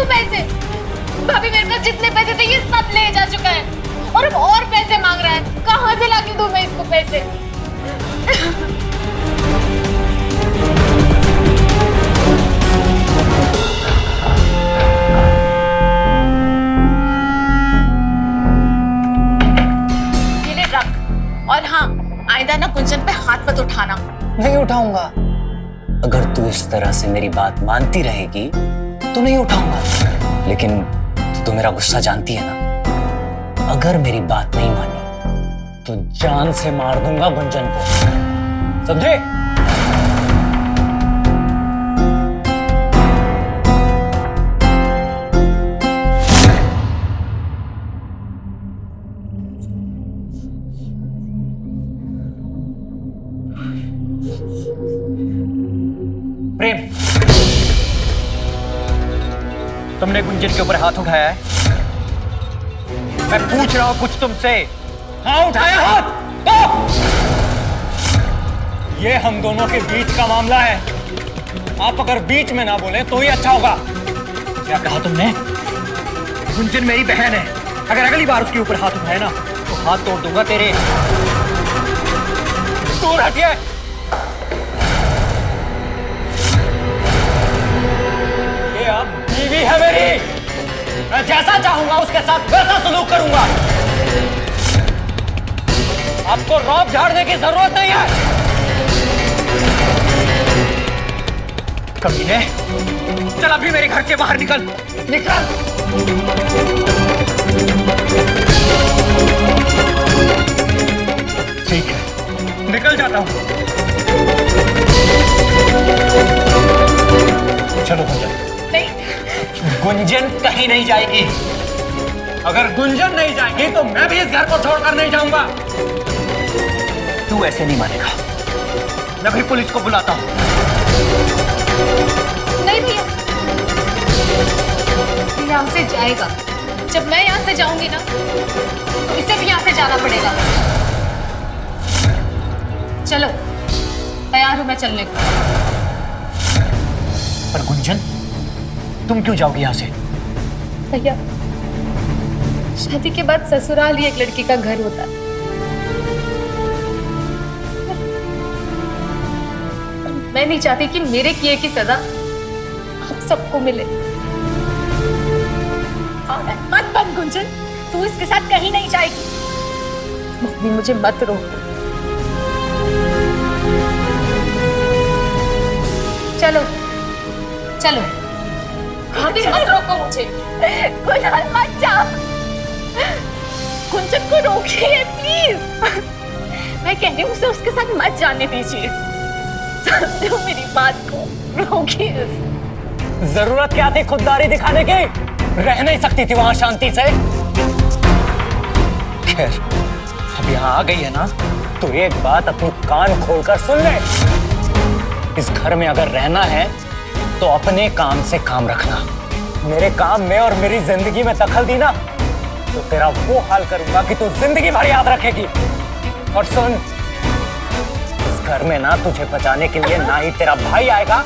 दूं पैसे? भाभी मेरे पास जितने पैसे थे ये सब ले जा चुका है और अब और पैसे मांग रहा है। कहाँ से लाके दूं मैं इसको पैसे? ये ले रख। और हाँ, आइंदा ना गुंजन पे हाथ मत उठाना।
नहीं उठाऊंगा। अगर तू इस तरह से मेरी बात मानती रहेगी तो नहीं उठाऊंगा। लेकिन तू मेरा गुस्सा जानती है ना। अगर मेरी बात नहीं मानी तो जान से मार दूंगा गुंजन को, समझे?
प्रेम, तुमने गुंजन के ऊपर हाथ उठाया है? मैं पूछ रहा हूं कुछ तुमसे। हाँ, उठाया हाथ तो? ये हम दोनों के बीच का मामला है। आप अगर बीच में ना बोले तो ही अच्छा होगा। क्या कहा तुमने? गुंजन मेरी बहन है। अगर अगली बार उसके ऊपर हाथ उठाए ना तो हाथ तोड़ दूंगा तेरे। दूर हटिए। ये अब बीवी है मेरी। मैं जैसा चाहूंगा उसके साथ वैसा सलूक करूंगा। आपको रौब झाड़ने की जरूरत नहीं है। कमीने, चल अभी मेरे घर से बाहर निकल। निकल। ठीक है, निकल जाता हूं। चलो गुंजन।
नहीं,
गुंजन कहीं नहीं जाएगी। अगर गुंजन नहीं जाएगी तो मैं भी इस घर को छोड़कर नहीं जाऊंगा। तू ऐसे नहीं मानेगा। मैं भी पुलिस को बुलाता हूं।
नहीं भैया, यहाँ से जाएगा। जब मैं यहाँ से जाऊंगी ना तो इसे भी यहाँ से जाना पड़ेगा। चलो, तैयार हूं मैं चलने को।
पर गुंजन, तुम क्यों जाओगी यहाँ से?
भैया, शादी के बाद ससुराल ही एक लड़की का घर होता है। मैं नहीं चाहती कि मेरे किए की सजा आप सबको मिले।
मत बन गुंजन, तू इसके साथ कहीं नहीं जाएगी।
मम्मी, मुझे मत रोको। चलो चलो, भाभी मत रोको मुझे।
गुंजन मत जा, गुंजन को रोकिए प्लीज। मैं कह रही हूँ उसे उसके साथ मत जाने दीजिए। समझो मेरी बात को, रोकिए।
जरूरत क्या थी खुददारी दिखाने की? रह नहीं सकती थी वहां शांति से? खैर, अब यहाँ आ गई है ना तो एक बात अपनी कान खोलकर सुन ले। इस घर में अगर रहना है तो अपने काम से काम रखना। मेरे काम में और मेरी जिंदगी में दखल दी ना तो तेरा वो हाल करूंगा कि तू जिंदगी भर याद रखेगी। और सुन, इस घर में ना तुझे बचाने के लिए ना ही तेरा भाई आएगा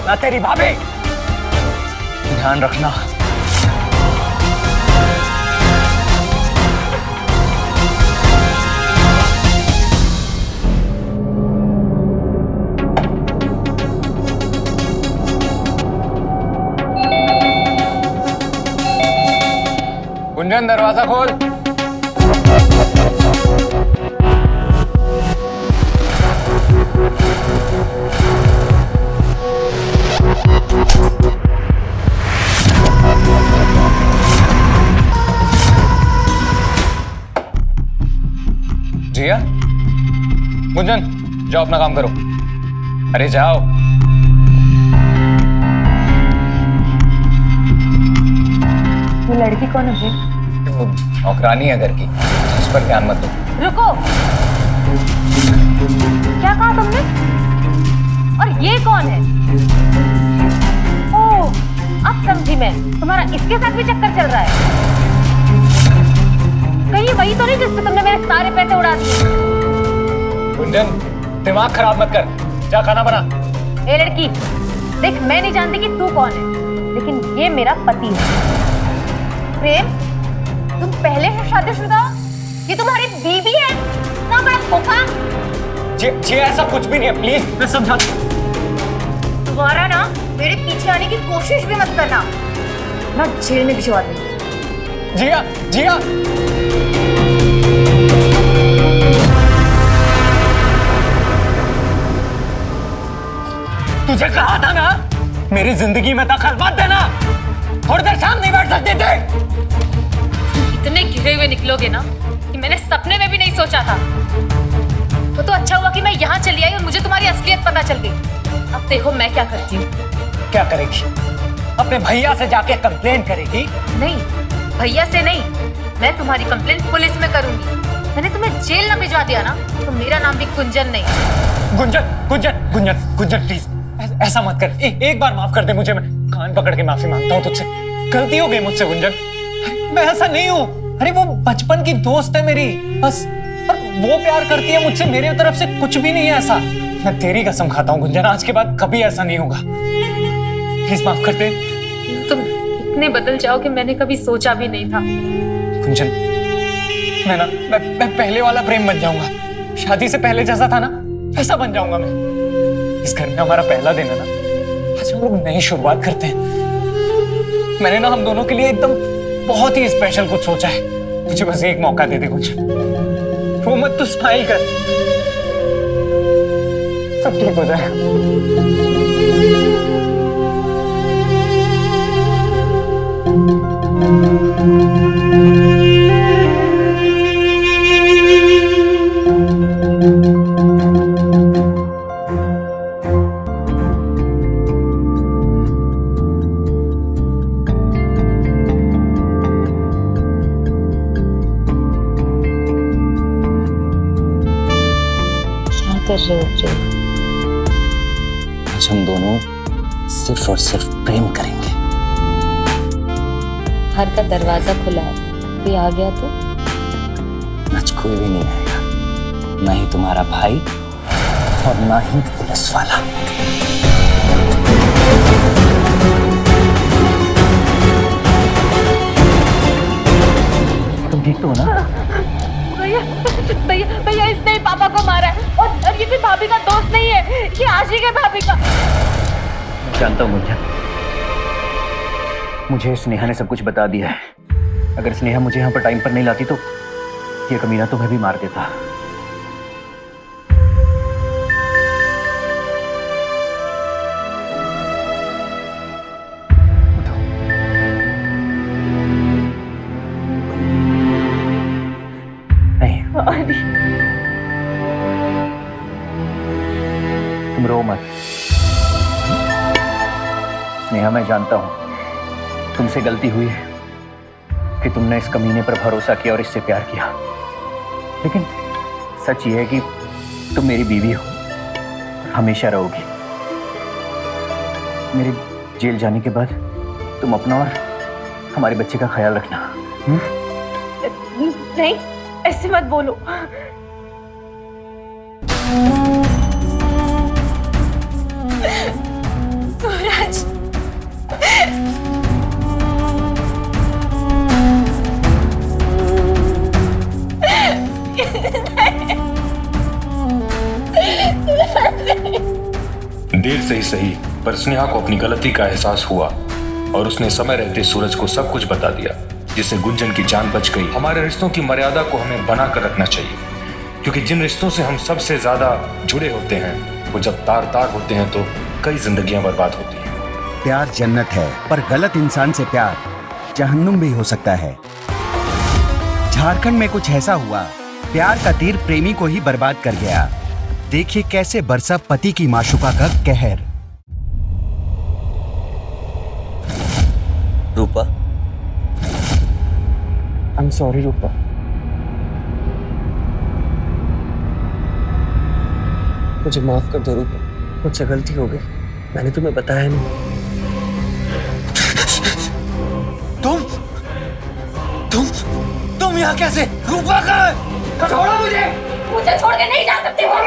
ना तेरी भाभी। ध्यान रखना। गुंजन, दरवाजा खोल। जिया, गुंजन, जाओ अपना काम करो। अरे जाओ।
ये लड़की कौन है भाई?
वो नौकरानी है घर की, उस पर ध्यान मत दो।
रुको, क्या कहा तुमने? और ये कौन है? ओह, अब समझी मैं। तुम्हारा इसके साथ भी चक्कर चल रहा है। कहीं वही तो नहीं जिससे तुमने मेरे सारे पैसे उड़ा दिए?
गुंजन, दिमाग खराब मत कर, जा खाना बना।
ए लड़की, देख मैं नहीं जानती कि तू कौन है, लेकिन ये मेरा पति है। प्रेम, तुम पहले से शादीशुदा हो? ये तुम्हारी बीवी है? ना बड़ा धोखा।
जी ऐसा कुछ भी नहीं है, प्लीज मैं समझा।
दोबारा ना मेरे पीछे आने की कोशिश भी मत करना, ना जेल में भिजवा दूंगी।
जिया जिया, तुझे कहा था ना मेरी जिंदगी में दखल मत देना। थोड़ी देर शाम नहीं बैठ सकते थे।
इतने घिरे हुए निकलोगे ना कि मैंने सपने में भी नहीं सोचा था। तो अच्छा हुआ कि मैं यहाँ चली आई और मुझे तुम्हारी असलियत पता चल गई। अब देखो मैं क्या करती हूँ।
क्या करेगी? अपने भैया से जाके कंप्लेंट करेगी?
नहीं, भैया से नहीं, मैं तुम्हारी कंप्लेंट पुलिस में करूंगी। मैंने तुम्हें जेल ना भिजवा दिया ना तो मेरा नाम भी गुंजन नहीं।
गुंजन गुंजन गुंजन गुंजन प्लीज ऐसा मत कर। एक बार माफ कर दे मुझे, मैं कान पकड़ के माफी मांगता हूँ तुझसे। गलती हो गई मुझसे गुंजन, मैं ऐसा नहीं हूँ। अरे वो बचपन की दोस्त है मेरी बस, और वो प्यार करती है मुझसे, मेरे तरफ से कुछ भी नहीं है ऐसा। मैं तेरी कसम खाता हूँ गुंजन, आज के बाद कभी ऐसा नहीं होगा। प्लीज माफ कर दे।
तुम इतने बदल जाओ कि मैंने कभी सोचा भी नहीं था।
गुंजन, मैं पहले वाला प्रेम बन जाऊंगा। शादी से पहले जैसा था ना वैसा बन जाऊंगा मैं। इस घर में हमारा पहला दिन है ना, आज हम लोग नई शुरुआत करते हैं। मैंने ना हम दोनों के लिए एकदम बहुत ही स्पेशल कुछ सोचा है। मुझे बस एक मौका दे दे गुंजन, वो मत तू स्माइल कर, सब ठीक हो जाएगा।
कर रहे हो प्रेम?
आज हम दोनों सिर्फ और सिर्फ प्रेम करेंगे।
घर का दरवाजा खुला है, कोई आ गया तो?
आज कोई भी नहीं आएगा, ना ही तुम्हारा भाई और ना ही पुलिस वाला। तुम ठीक तो हो ना?
भैया भैया भैया, इसने ही पापा को मारा है, और ये भी भाभी का दोस्त नहीं है, ये आशिक है भाभी का।
जानता हूँ गुंजन, मुझे स्नेहा ने सब कुछ बता दिया है। अगर स्नेहा मुझे यहाँ पर टाइम पर नहीं लाती तो ये कमीना तुम्हें भी मार देता। तुम रो मत स्नेहा, मैं जानता हूं तुमसे गलती हुई है कि तुमने इस कमीने पर भरोसा किया और इससे प्यार किया, लेकिन सच ये है कि तुम मेरी बीवी हो, हमेशा रहोगी। मेरे जेल जाने के बाद तुम अपना और हमारे बच्चे का ख्याल रखना।
नहीं, ऐसे मत बोलो।
सूरज,
देर से ही सही पर स्नेहा को अपनी गलती का एहसास हुआ और उसने समय रहते सूरज को सब कुछ बता दिया, जिससे गुंजन की जान बच गई। हमारे रिश्तों की मर्यादा को हमें बनाकर रखना चाहिए, क्योंकि जिन रिश्तों से हम सबसे ज्यादा जुड़े होते हैं वो जब तार तार होते हैं तो कई जिंदगियां बर्बाद होती हैं।
प्यार जन्नत है, पर गलत इंसान से प्यार जहन्नुम भी हो सकता है। झारखंड में कुछ ऐसा हुआ, प्यार का तीर प्रेमी को ही बर्बाद कर गया। देखिए कैसे बरसा पति की माशूका का कहर।
रूपा, आई एम सॉरी रूपा। मुझे माफ कर दो रूपा, मुझसे गलती हो गई, मैंने तुम्हें बताया नहीं। तुम यहाँ कैसे? रूपा कहाँ है? छोड़ो मुझे
छोड़ के नहीं जा सकती वो।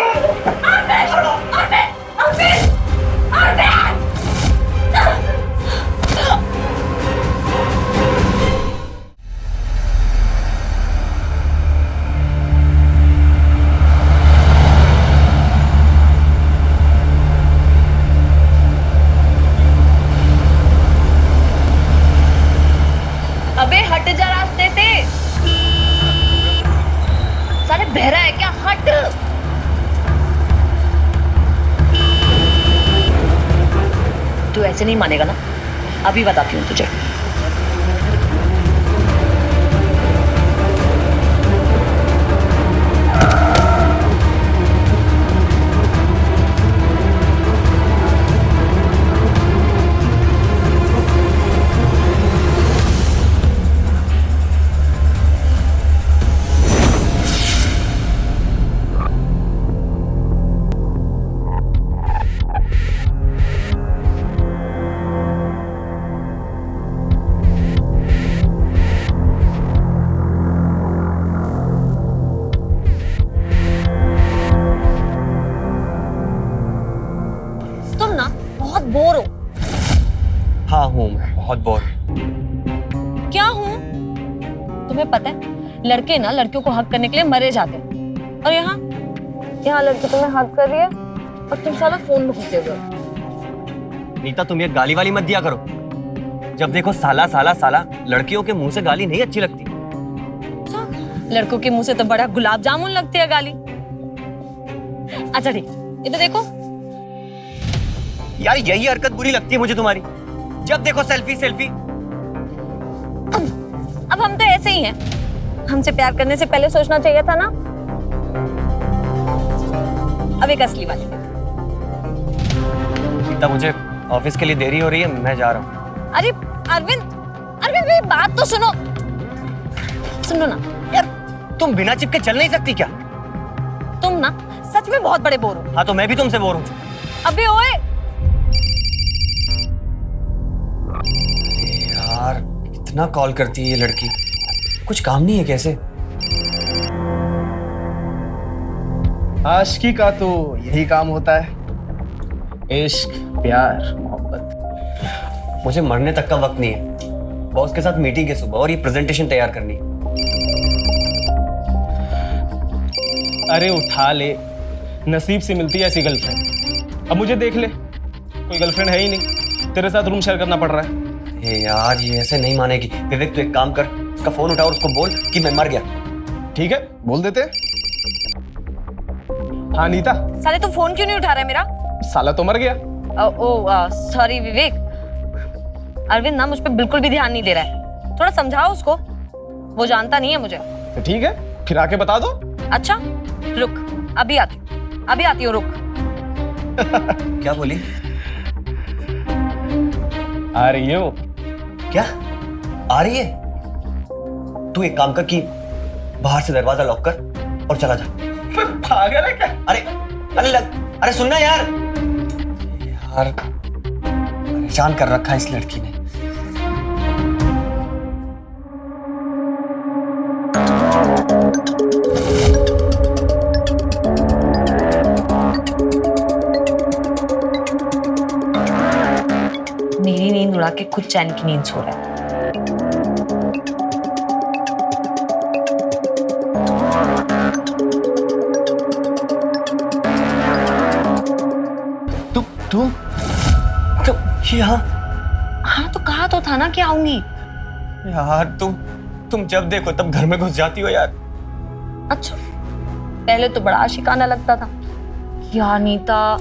ऐसे नहीं मानेगा ना। अभी बताती हूँ तुझे। तुम ना बहुत बोर हो।
हाँ हूँ, मैं बहुत बोर।
क्या हूँ? तुम्हें पता है लड़के ना लड़कियों को हक करने के लिए मरे जाते हैं, और यहाँ लड़की तुम्हें हक कर रही है और तुम साला फोन में घुसे हुए हो।
नीता तुम ये गाली वाली मत दिया करो। जब देखो साला साला साला, लड़कियों के मुंह से गाली नहीं अच्छी लगती।
लड़कों के मुंह से तो बड़ा गुलाब जामुन लगती है गाली। अच्छा ठीक, इधर देखो।
यार यही हरकत बुरी लगती है मुझे तुम्हारी, जब देखो सेल्फी सेल्फी।
अब हम तो ऐसे ही हैं। हमसे प्यार करने से पहले सोचना चाहिए था ना। अब एक असली वाली।
नीता मुझे ऑफिस के लिए देरी हो रही है, मैं जा रहा हूँ।
अरे अरविंद, अरविंद मेरी बात तो सुनो। सुनो ना
यार, तुम बिना चिपके चल नहीं सकती क्या?
तुम ना सच में बहुत बड़े बोर हो।
हाँ तो मैं भी तुमसे बोर हूँ।
अबे ओए,
यार इतना कॉल करती है ये लड़की, कुछ काम नहीं है कैसे?
आशिकी का तो यही काम होता है, इश्क, प्यार, मोहब्बत।
मुझे मरने तक का वक्त नहीं है। बॉस के साथ मीटिंग है सुबह और ये प्रेजेंटेशन तैयार करनी है।
अरे उठा ले, नसीब से मिलती है ऐसी गर्लफ्रेंड। अब मुझे देख ले, कोई गर्लफ्रेंड है ही नहीं, तेरे साथ रूम शेयर करना पड़ रहा है।
यार ये ऐसे नहीं मानेगी। विवेक तू एक काम कर, उसका फोन उठा और उसको बोल कि मैं मर गया।
ठीक है, बोल देते। हाँ नीता।
साले तू फोन क्यों नहीं उठा रहा है मेरा?
साला तो मर गया।
सॉरी विवेक। अरविंद ना मुझ पे बिल्कुल भी ध्यान नहीं दे रहा है, थोड़ा समझाओ उसको, वो जानता नहीं है मुझे।
तो ठीक है, फिर आके बता दो।
अच्छा रुक, अभी आती हूँ, रुक।
क्या बोली?
आ रही है वो।
क्या आ रही है? तू एक काम कर कि बाहर से दरवाजा लॉक कर और चला जा।
पागल है क्या?
अरे सुनना यार परेशान कर रखा है इस लड़की ने।
मेरी नींद उड़ा के खुद चैन की नींद सो रहा है।
तुम यहाँ?
हाँ तो कहा तो था ना कि आऊंगी।
यार तुम जब देखो तब घर में घुस जाती हो यार।
अच्छा, पहले तो बड़ा आशिकाना लगता था। यार नीता,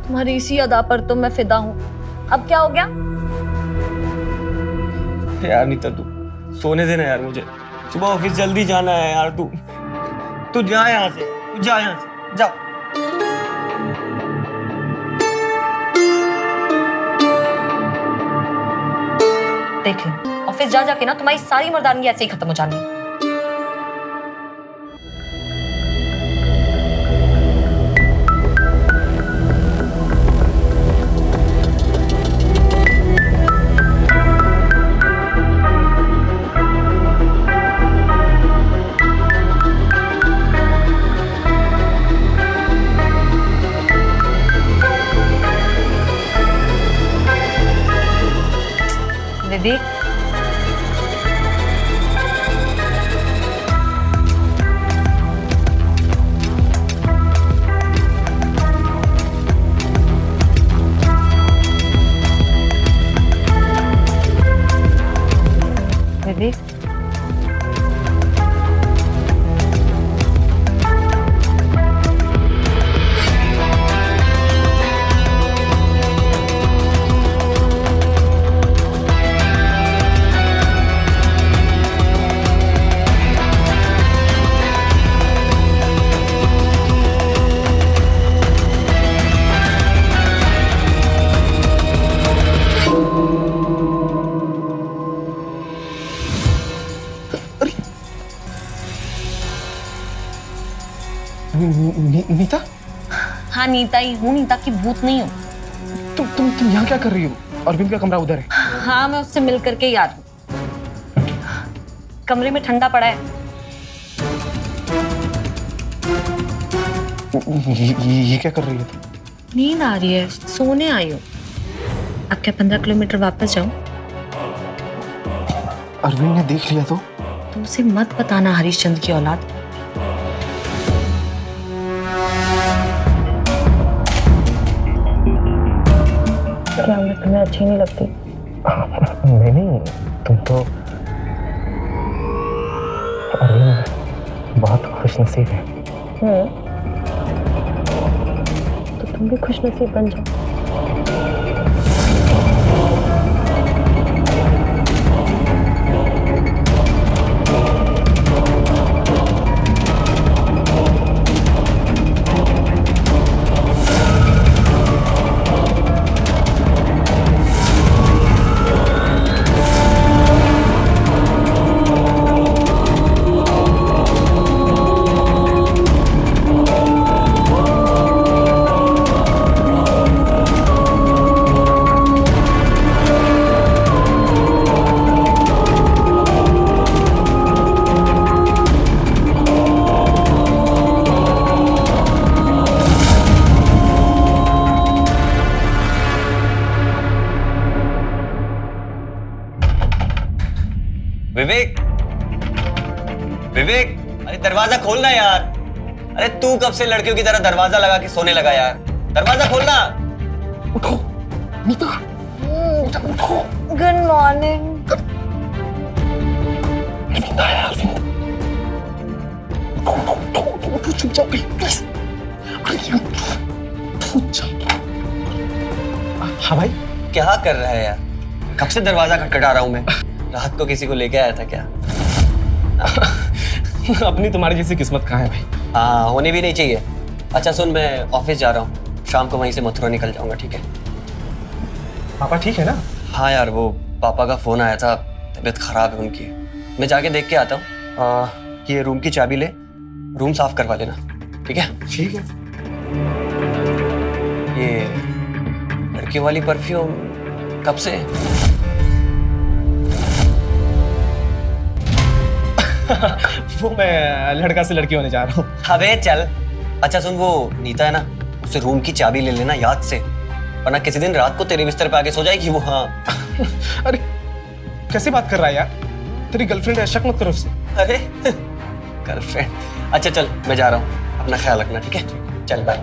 तुम्हारी इसी अदा पर तो मैं फिदा हूँ। अब क्या हो गया?
यार नीता तू सोने देना यार, मुझे सुबह ऑफिस जल्दी जाना है यार। तू जा यहाँ से, तू जा यहाँ से, जा।
देख ले, ऑफिस जा जाके ना तुम्हारी सारी मर्दानगी ऐसे ही खत्म हो जानी है। विवेक, विवेक,
नीता,
हाँ नीता ही हूँ, नीता की भूत नहीं हूँ।
तुम यहाँ क्या कर रही हो? अरविंद का कमरा उधर है।
हाँ मैं उससे मिल करके ही आ रही हूँ। कमरे में ठंडा पड़ा है।
ये क्या कर रही है तुम?
नींद आ रही है, सोने आई हूँ। अब क्या 15 किलोमीटर वापस जाऊँ?
अरविंद ने देख लिया तो?
तुम उसे मत बताना हरिश्चंद्र की औलाद। क्या मैं तुम्हें अच्छी नहीं लगती?
नहीं, तुम तो अरविंद बहुत खुशनसीब है।
तो तुम भी खुशनसीब बन जाओ।
विवेक, विवेक, अरे दरवाजा खोलना यार। अरे तू कब से लड़कियों की तरह दरवाजा लगा के सोने लगा यार? दरवाजा खोलना।
उठो नीता, उठो।
Good morning.
अरविंद आया, अरविंद। उठो, चुप जाओ प्लीज। हाँ भाई,
क्या कर रहा है यार? कब से दरवाजा खटखटा रहा हूं मैं। रात को किसी को लेके आया था क्या?
अपनी तुम्हारी जैसी किस्मत कहाँ है भाई?
हाँ, होनी भी नहीं चाहिए। अच्छा सुन, मैं ऑफिस जा रहा हूँ, शाम को वहीं से मथुरा निकल जाऊंगा, ठीक है?
पापा ठीक है ना?
हाँ यार, वो पापा का फोन आया था, तबीयत खराब है उनकी। मैं जाके देख के आता हूँ। ये रूम की चाबी ले, रूम साफ करवा लेना, ठीक है?
ठीक है।
ये लड़की वाली परफ्यूम कब से?
वो मैं लड़का से लड़की होने जा रहा हूँ।
अबे चल। अच्छा सुन, वो नीता है ना, उसे रूम की चाबी ले लेना याद से, वरना किसी दिन रात को तेरे बिस्तर पे आके सो जाएगी वो। हाँ।
अरे कैसी बात कर रहा है यार? तेरी गर्लफ्रेंड है, शक मत करो उससे।
अरे गर्लफ्रेंड? अच्छा चल, मैं जा रहा हूँ, अपना ख्याल रखना, ठीक है? चल बाय।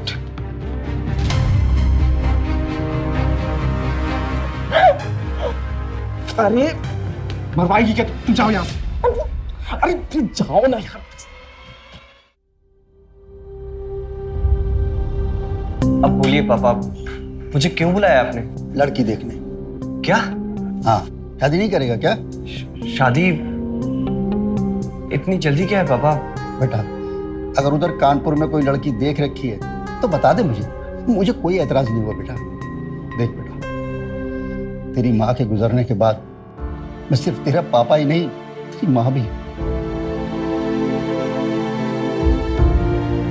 अरे मरवाएगी क्या? तुम जाओ यहाँ से। अरे तुम जाओ ना यार।
अब बोलिए पापा, मुझे क्यों बुलाया आपने?
लड़की देखने।
क्या?
हाँ, शादी नहीं करेगा क्या?
शादी इतनी जल्दी क्या है पापा?
बेटा, अगर उधर कानपुर में कोई लड़की देख रखी है तो बता दे मुझे कोई एतराज नहीं हुआ बेटा। देख बेटा, तेरी माँ के गुजरने के बाद मैं सिर्फ तेरा पापा ही नहीं, तेरी माँ भी।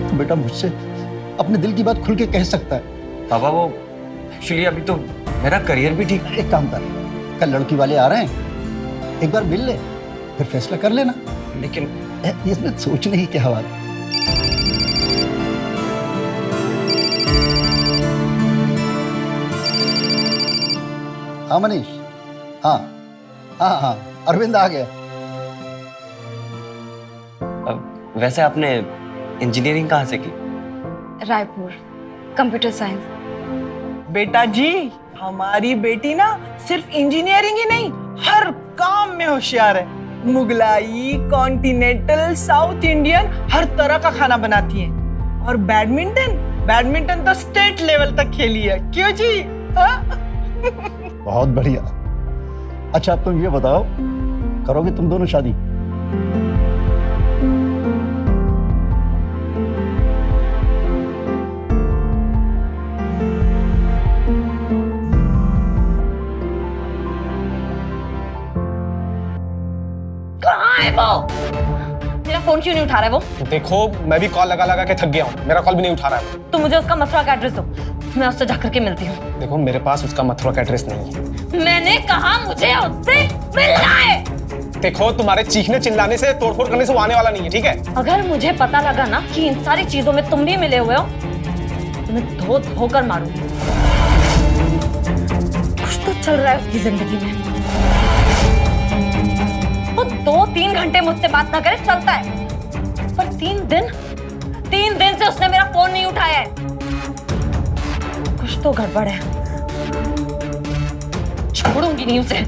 तो बेटा मुझसे अपने दिल की बात खुल के कह सकता है।
पापा वो एक्चुअली अभी तो मेरा करियर भी ठीक।
एक काम कर, कल लड़की वाले आ रहे हैं, एक बार मिल ले, फिर फैसला कर लेना।
लेकिन
इसमें सोचने की क्या बात? हाँ मनीष, हाँ हाँ हाँ, अरविंद आ गया।
वैसे आपने इंजीनियरिंग कहाँ से की?
Raipur, computer science.
बेटा जी, हमारी बेटी ना सिर्फ इंजीनियरिंग ही नहीं, हर काम में होशियार है। मुगलाई, कॉन्टिनेंटल, साउथ इंडियन, हर तरह का खाना बनाती है। और बैडमिंटन तो स्टेट लेवल तक खेली है। क्यों जी?
बहुत बढ़िया। अच्छा अब तुम ये बताओ, करोगे तुम दोनों शादी?
कहाँ है वो? मेरा
फोन क्यों नहीं उठा रहा है वो?
देखो मैं भी कॉल लगा लगा के थक गया हूँ, मेरा कॉल भी नहीं उठा रहा है वो।
तो मुझे उसका मथुरा का एड्रेस दो, मैं उससे जाकर के मिलती हूँ।
देखो मेरे पास उसका मथुरा का एड्रेस नहीं है।
मैंने कहा मुझे उससे मिलना है।
देखो तुम्हारे चीखने चिल्लाने से, तोड़फोड़ करने से वो आने वाला नहीं है, ठीक है?
अगर मुझे पता लगा ना कि इन सारी चीजों में तुम भी मिले हुए हो तो मैं धो धो कर मारूंगी। कुछ तो चल रहा है उसकी जिंदगी में। वो 2-3 घंटे मुझसे बात ना करे चलता है, पर 3 दिन से उसने मेरा फोन नहीं उठाया है। कुछ तो गड़बड़ है, छोड़ूंगी नहीं उसे।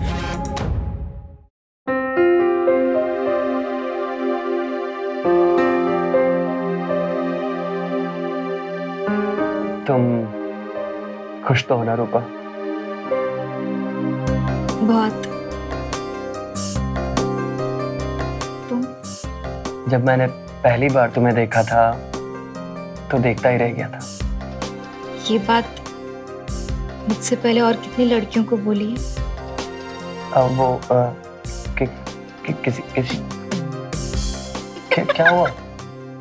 तुम खुश तो हो ना रूपा?
बहुत। तुम?
जब मैंने पहली बार तुम्हें देखा था तो देखता ही रह गया था।
ये बात मुझसे पहले और कितनी लड़कियों को बोली है?
अब वो किसी क्या हुआ?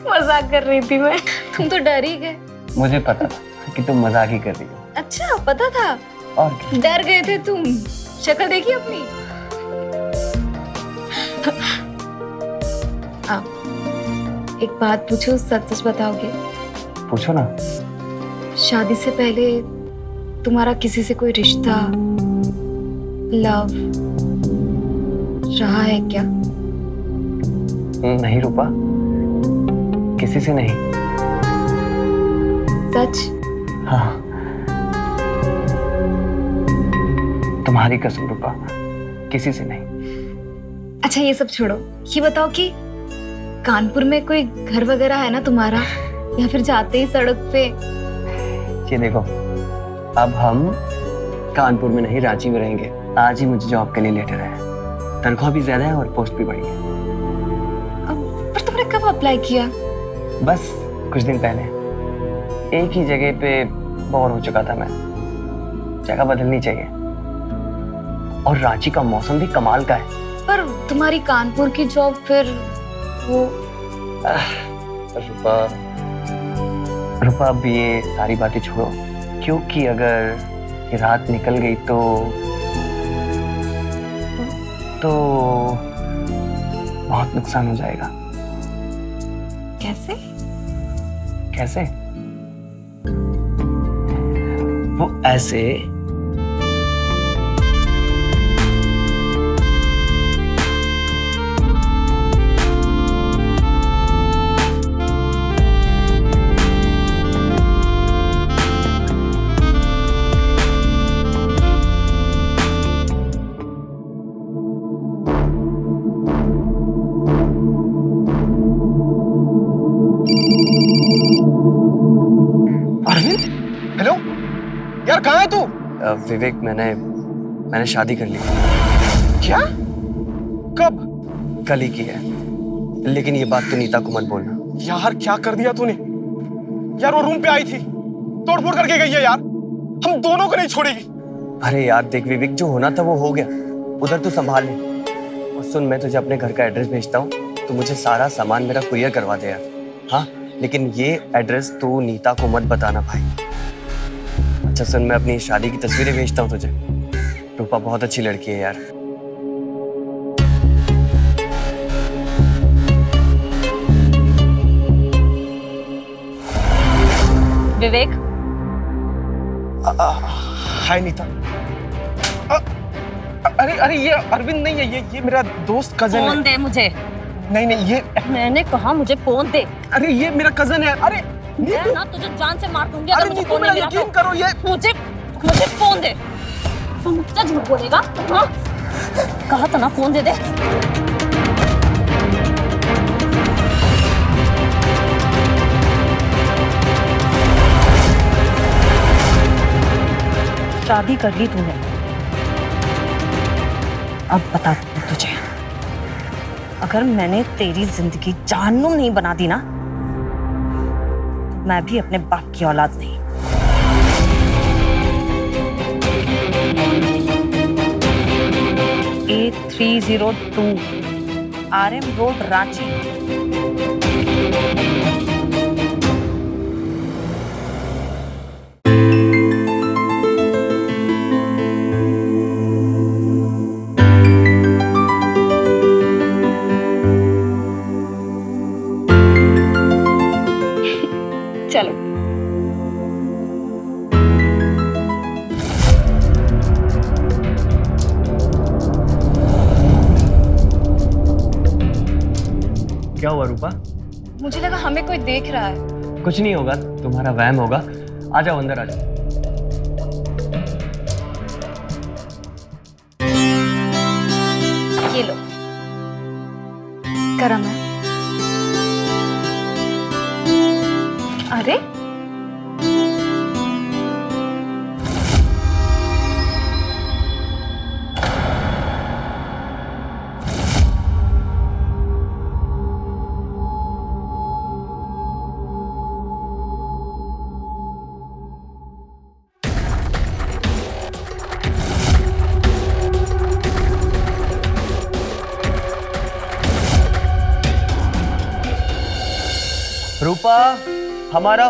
मजाक कर रही थी मैं। तुम तो डर ही गए।
मुझे पता था कि तुम मजाक ही कर रही हो।
अच्छा पता था?
और क्या?
डर गए थे तुम। शक्ल देखी अपनी। एक बात पूछो, सच सच बताओगे?
पूछो ना।
शादी से पहले तुम्हारा किसी से कोई रिश्ता, लव रहा है क्या?
नहीं रूपा, किसी से नहीं।
सच?
हाँ, तुम्हारी कसम रूपा, किसी से नहीं।
अच्छा ये सब छोड़ो, ये बताओ कि कानपुर में कोई घर वगैरह है ना तुम्हारा, या फिर जाते ही सड़क पे?
ये देखो, अब हम कानपुर में नहीं रांची में रहेंगे। आज ही मुझे जॉब के लिए लेटर है, तनख्वाह भी ज्यादा है और पोस्ट भी बढ़ी है।
पर तुमने कब अप्लाई किया?
बस कुछ दिन पहले। एक ही जगह पे बोर हो चुका था मैं, जगह बदलनी चाहिए। और रांची का मौसम भी कमाल का है।
पर तुम्हारी कानपुर की जॉब फिर वो?
रूपा अब ये सारी बातें छोड़ो, क्योंकि अगर ये रात निकल गई तो बहुत नुकसान हो जाएगा।
कैसे?
कैसे? वो ऐसे
हेलो यार, कहाँ है तू?
विवेक, मैंने शादी कर ली।
क्या? कब?
कल ही की है, लेकिन ये बात तो नीता को मत बोलना।
यार क्या कर दिया तूने? यार वो रूम पे आई थी, तोड़फोड़ करके गई है यार, हम दोनों को नहीं छोड़ेगी।
अरे यार देख विवेक, जो होना था वो हो गया, उधर तू संभाल ले। और सुन, मैं तुझे अपने घर का एड्रेस भेजता हूँ, तो मुझे सारा सामान मेरा कुरियर करवा दे यार। हाँ, लेकिन ये एड्रेस तू नीता को मत बताना भाई। अच्छा सुन, मैं अपनी शादी की तस्वीरें भेजता हूँ तुझे। रूपा बहुत अच्छी लड़की है यार।
विवेक,
हाय नीता। अरे ये अरविंद नहीं है, ये मेरा दोस्त कजन है।
फोन दे मुझे।
नहीं ये
मैंने कहा मुझे फोन दे।
अरे ये मेरा कजन है। अरे
मैं ना तुझे जान से मार दूंगी
अरे
अगर मुझे
नीतू,
फोन
मेरा
नहीं मिला
यकीन
तो।
करो, ये
मुझे फोन दे। तू मुझसे झूठ बोलेगा? हाँ? कहा था ना फोन दे दे। शादी कर ली तूने, अब बता तुझे, अगर मैंने तेरी जिंदगी जहन्नुम नहीं बना दी ना, मैं भी अपने बाप की औलाद नहीं। A302 RM road Ranchi. चलो
क्या हुआ रूपा?
मुझे लगा हमें कोई देख रहा है।
कुछ नहीं होगा, तुम्हारा वहम होगा। आ जाओ अंदर आ जाओ।
ये लो गरम है। अरे
रूपा, हमारा।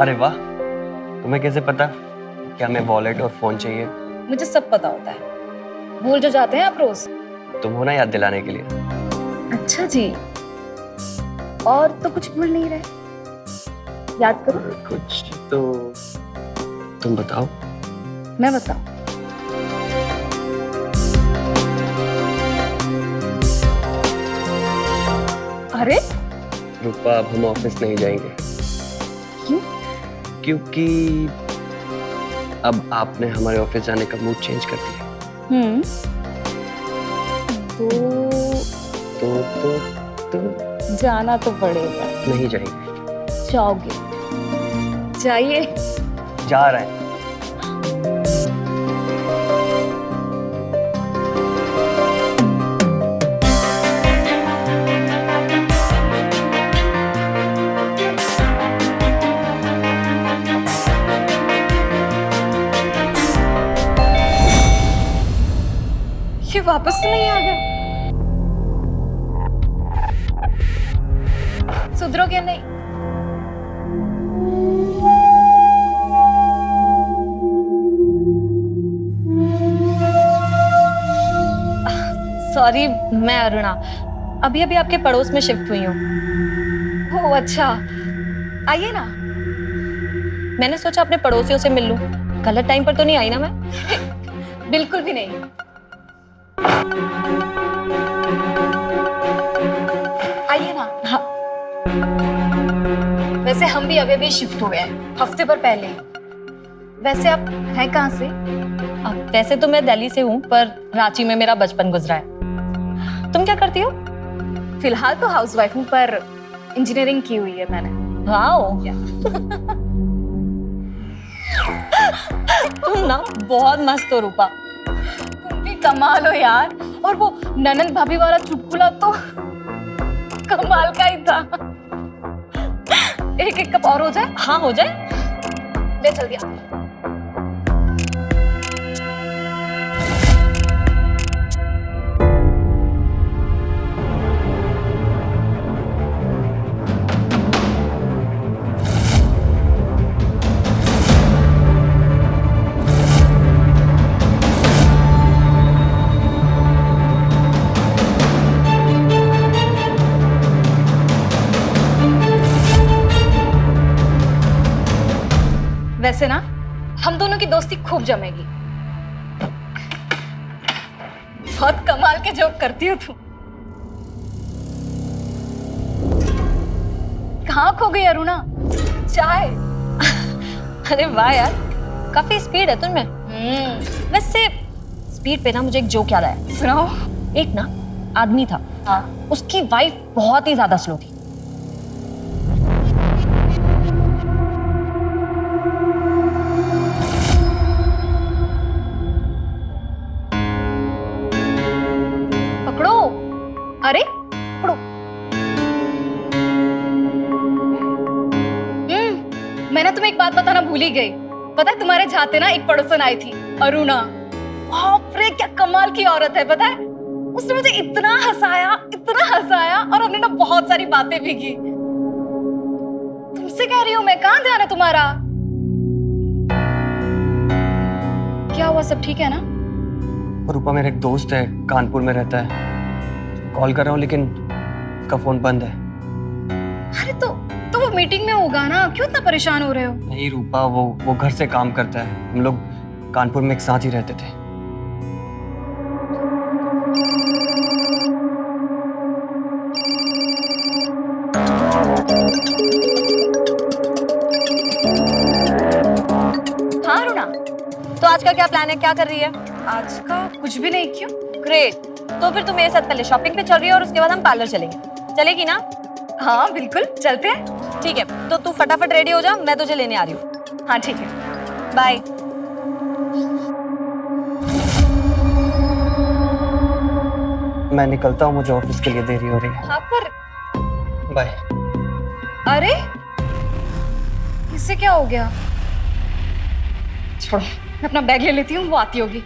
अरे वाह, तुम्हें कैसे पता कि हमें वॉलेट और फोन चाहिए?
मुझे सब पता होता है। भूल जो जाते हैं आप रोज।
तुम हो ना याद दिलाने के लिए।
अच्छा जी, और तो कुछ भूल नहीं रहे। याद करो।
कुछ तो तुम बताओ।
मैं बताऊं? अरे
रूपा, अब हम ऑफिस नहीं जाएंगे।
क्यों?
क्योंकि अब आपने हमारे ऑफिस जाने का मूड चेंज कर दिया। तो
जाना तो पड़ेगा।
नहीं जाएंगे।
जाओगे? जाइए।
जा रहे हैं।
ये वापस तो नहीं आ गए? सुधरोगे नहीं? सॉरी, मैं अरुणा अभी अभी आपके पड़ोस में शिफ्ट हुई हूँ। ओह अच्छा, आइए ना। मैंने सोचा अपने पड़ोसियों से मिल लूं। गलत टाइम पर तो नहीं आई ना मैं? बिल्कुल भी नहीं। आइए ना। हाँ। वैसे हम भी अभी शिफ्ट हुए हैं, हफ्ते भर पहले ही। वैसे आप हैं कहाँ से? वैसे तो मैं दिल्ली से हूँ, पर रांची में मेरा बचपन गुजरा है। तुम क्या करती हो? फिलहाल तो हाउसवाइफ हूँ, पर इंजीनियरिंग की हुई है मैंने। वाओ। तुम ना बहुत मस्त हो रूपा। तुम भी कमाल हो यार। और वो ननंद भाभी वाला चुटकुला तो कमाल का ही था। एक कप और हो जाए? हाँ हो जाए। ले चल दिया। वैसे ना हम दोनों की दोस्ती खूब जमेगी। बहुत कमाल के जोक करती हो तुम। कहाँ खो गई अरुणा? चाय। अरे वाह यार, काफी स्पीड है तुममें। वैसे स्पीड पे ना मुझे एक जोक याद आया। सुनाओ। एक ना आदमी था। हाँ। उसकी वाइफ बहुत ही ज्यादा स्लो थी। पकड़ो। अरे पकड़ो। मैं ना तुम्हें एक बात बताना भूल ही गई। पता है तुम्हारे जाते ना एक पड़ोसन आई थी, अरुणा। बाप रे क्या कमाल की औरत है, पता है? उसने मुझे इतना हंसाया और हमने ना बहुत सारी बातें भी की। तुमसे कह रही हूँ मैं, कहाँ ध्यान है तुम्हारा? क्या हुआ, सब ठीक है ना?
रूपा मेरा एक दोस्त है, कानपुर में रहता है। कॉल कर रहा हूँ लेकिन उसका फोन बंद है।
अरे तो वो मीटिंग में होगा ना, क्यों इतना परेशान हो रहे हो?
नहीं रूपा, वो घर से काम करता है। हम लोग कानपुर में एक साथ ही रहते थे।
हाँ रुना, तो आज का क्या प्लान है, क्या कर रही है? आज का कुछ भी नहीं। क्यों? ग्रेट, तो फिर तुम मेरे साथ पहले शॉपिंग पे चल रही है और उसके बाद हम पार्लर चलेंगे। चलेगी ना? हाँ बिल्कुल, चलते हैं। ठीक है, तो तू फटाफट रेडी हो जा, मैं तुझे लेने आ रही हूँ। हाँ ठीक है, बाय।
मैं निकलता हूँ, मुझे ऑफिस के लिए देरी हो रही है।
हाँ पर
बाय।
अरे इससे क्या हो गया? छोड़ो, मैं अपना बैग ले लेती हूँ, वो आती होगी।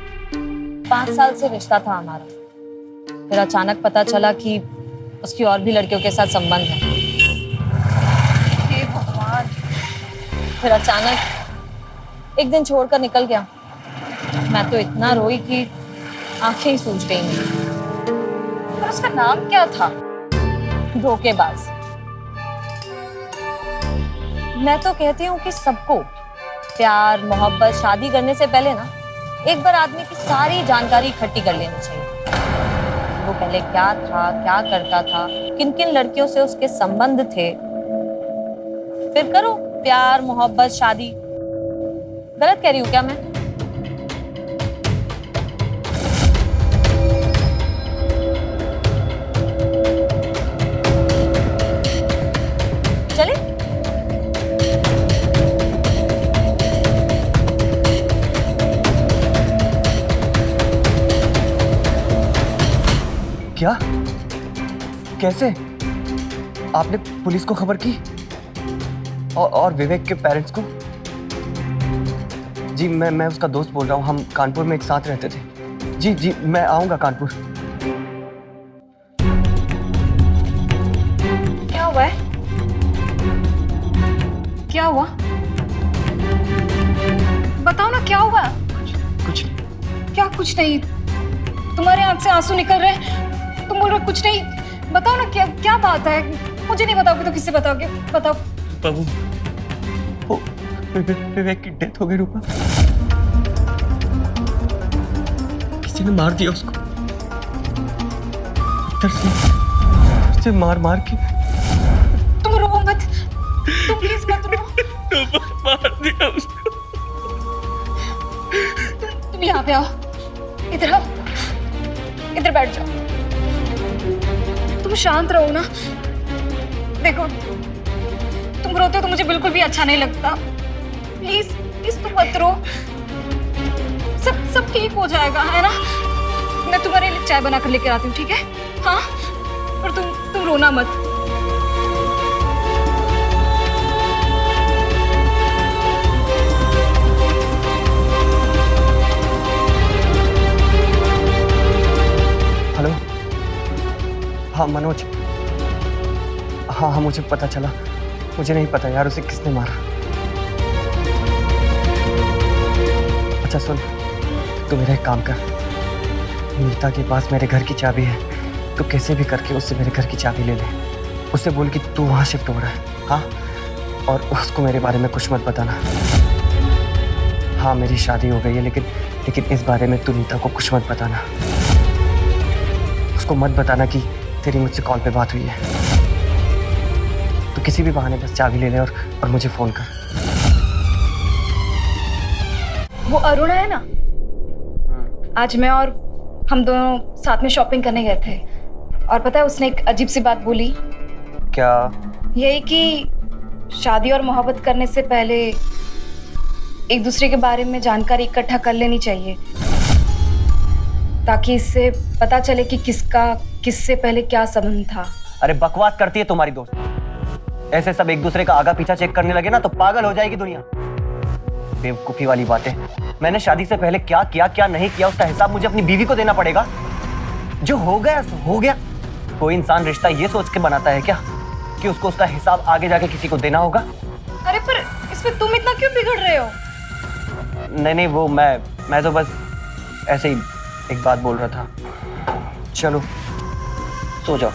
5 साल से रिश्ता था हमारा, फिर अचानक पता चला कि उसकी और भी लड़कियों के साथ संबंध है। हे भगवान। फिर अचानक एक दिन छोड़कर निकल गया। मैं तो इतना रोई कि आंखें ही सूज गई। और उसका नाम क्या था? धोखेबाज। मैं तो कहती हूँ कि सबको प्यार, मोहब्बत, शादी करने से पहले ना एक बार आदमी की सारी जानकारी इकट्ठी कर लेनी चाहिए। वो पहले क्या था, क्या करता था, किन किन लड़कियों से उसके संबंध थे, फिर करो प्यार, मोहब्बत, शादी। गलत कह रही हूँ क्या मैं? चले?
क्या? कैसे? आपने पुलिस को खबर की? और विवेक के पेरेंट्स को? जी मैं उसका दोस्त बोल रहा हूँ, हम कानपुर में एक साथ रहते थे। जी मैं आऊंगा कानपुर।
क्या हुआ है? क्या हुआ? बताओ ना, क्या हुआ?
कुछ
क्या कुछ नहीं? तुम्हारे आंख से आंसू निकल रहे हैं, तुम बोल रहे कुछ नहीं। बताओ ना, क्या बात है? मुझे नहीं बताओगे तो किससे बताओगे? बताओ।
बाबू, विवेक की डेथ हो गई रूपा। किसी ने मार दिया उसको, पत्थर से मार के।
तुम रो मत, तुम प्लीज मत रो।
मार दिया उसको।
तुम यहाँ पे आओ, इधर आओ, इधर बैठ जाओ। तुम शांत रहो ना। देखो, तुम रोते हो तो मुझे बिल्कुल भी अच्छा नहीं लगता। प्लीज प्लीज तुम मत रो, सब ठीक हो जाएगा, है ना? मैं तुम्हारे लिए चाय बना कर लेकर आती हूँ, ठीक है? हाँ, पर तुम रोना मत।
हेलो, हाँ मनोज। हाँ मुझे पता चला। मुझे नहीं पता यार उसे किसने मारा। अच्छा सुन, तू मेरा एक काम कर, नीता के पास मेरे घर की चाबी है, तो कैसे भी करके उससे मेरे घर की चाबी ले ले। उससे बोल कि तू वहाँ शिफ्ट हो रहा है। हाँ, और उसको मेरे बारे में कुछ मत बताना। हाँ मेरी शादी हो गई है, लेकिन इस बारे में तू नीता को कुछ मत बताना। उसको मत बताना कि तेरी मुझसे कॉल पे बात हुई है। तो किसी भी बहाने बस चाबी ले ले और मुझे फोन कर।
वो अरुणा है ना, आज मैं और हम दोनों साथ में शॉपिंग करने गए थे, और पता है उसने एक अजीब सी बात बोली।
क्या?
यही कि शादी और मोहब्बत करने से पहले एक दूसरे के बारे में जानकारी इकट्ठा कर लेनी चाहिए, ताकि इससे पता चले कि किसका किससे पहले क्या संबंध था।
अरे बकवास करती है तुम्हारी दोस्त। ऐसे सब एक दूसरे का आगा पीछा चेक करने लगे ना तो पागल हो जाएगी दुनिया। बेवकूफी वाली बातें। मैंने शादी से पहले क्या किया क्या नहीं किया उसका हिसाब मुझे अपनी बीवी को देना पड़ेगा। जो हो गया सो हो गया। कोई इंसान रिश्ता ये सोच के बनाता है क्या कि उसको उसका हिसाब आगे जाके किसी को देना होगा?
अरे पर इसमें तुम इतना क्यों बिगड़ रहे हो?
नहीं वो मैं तो बस ऐसे ही एक बात बोल रहा था। चलो सो जाओ।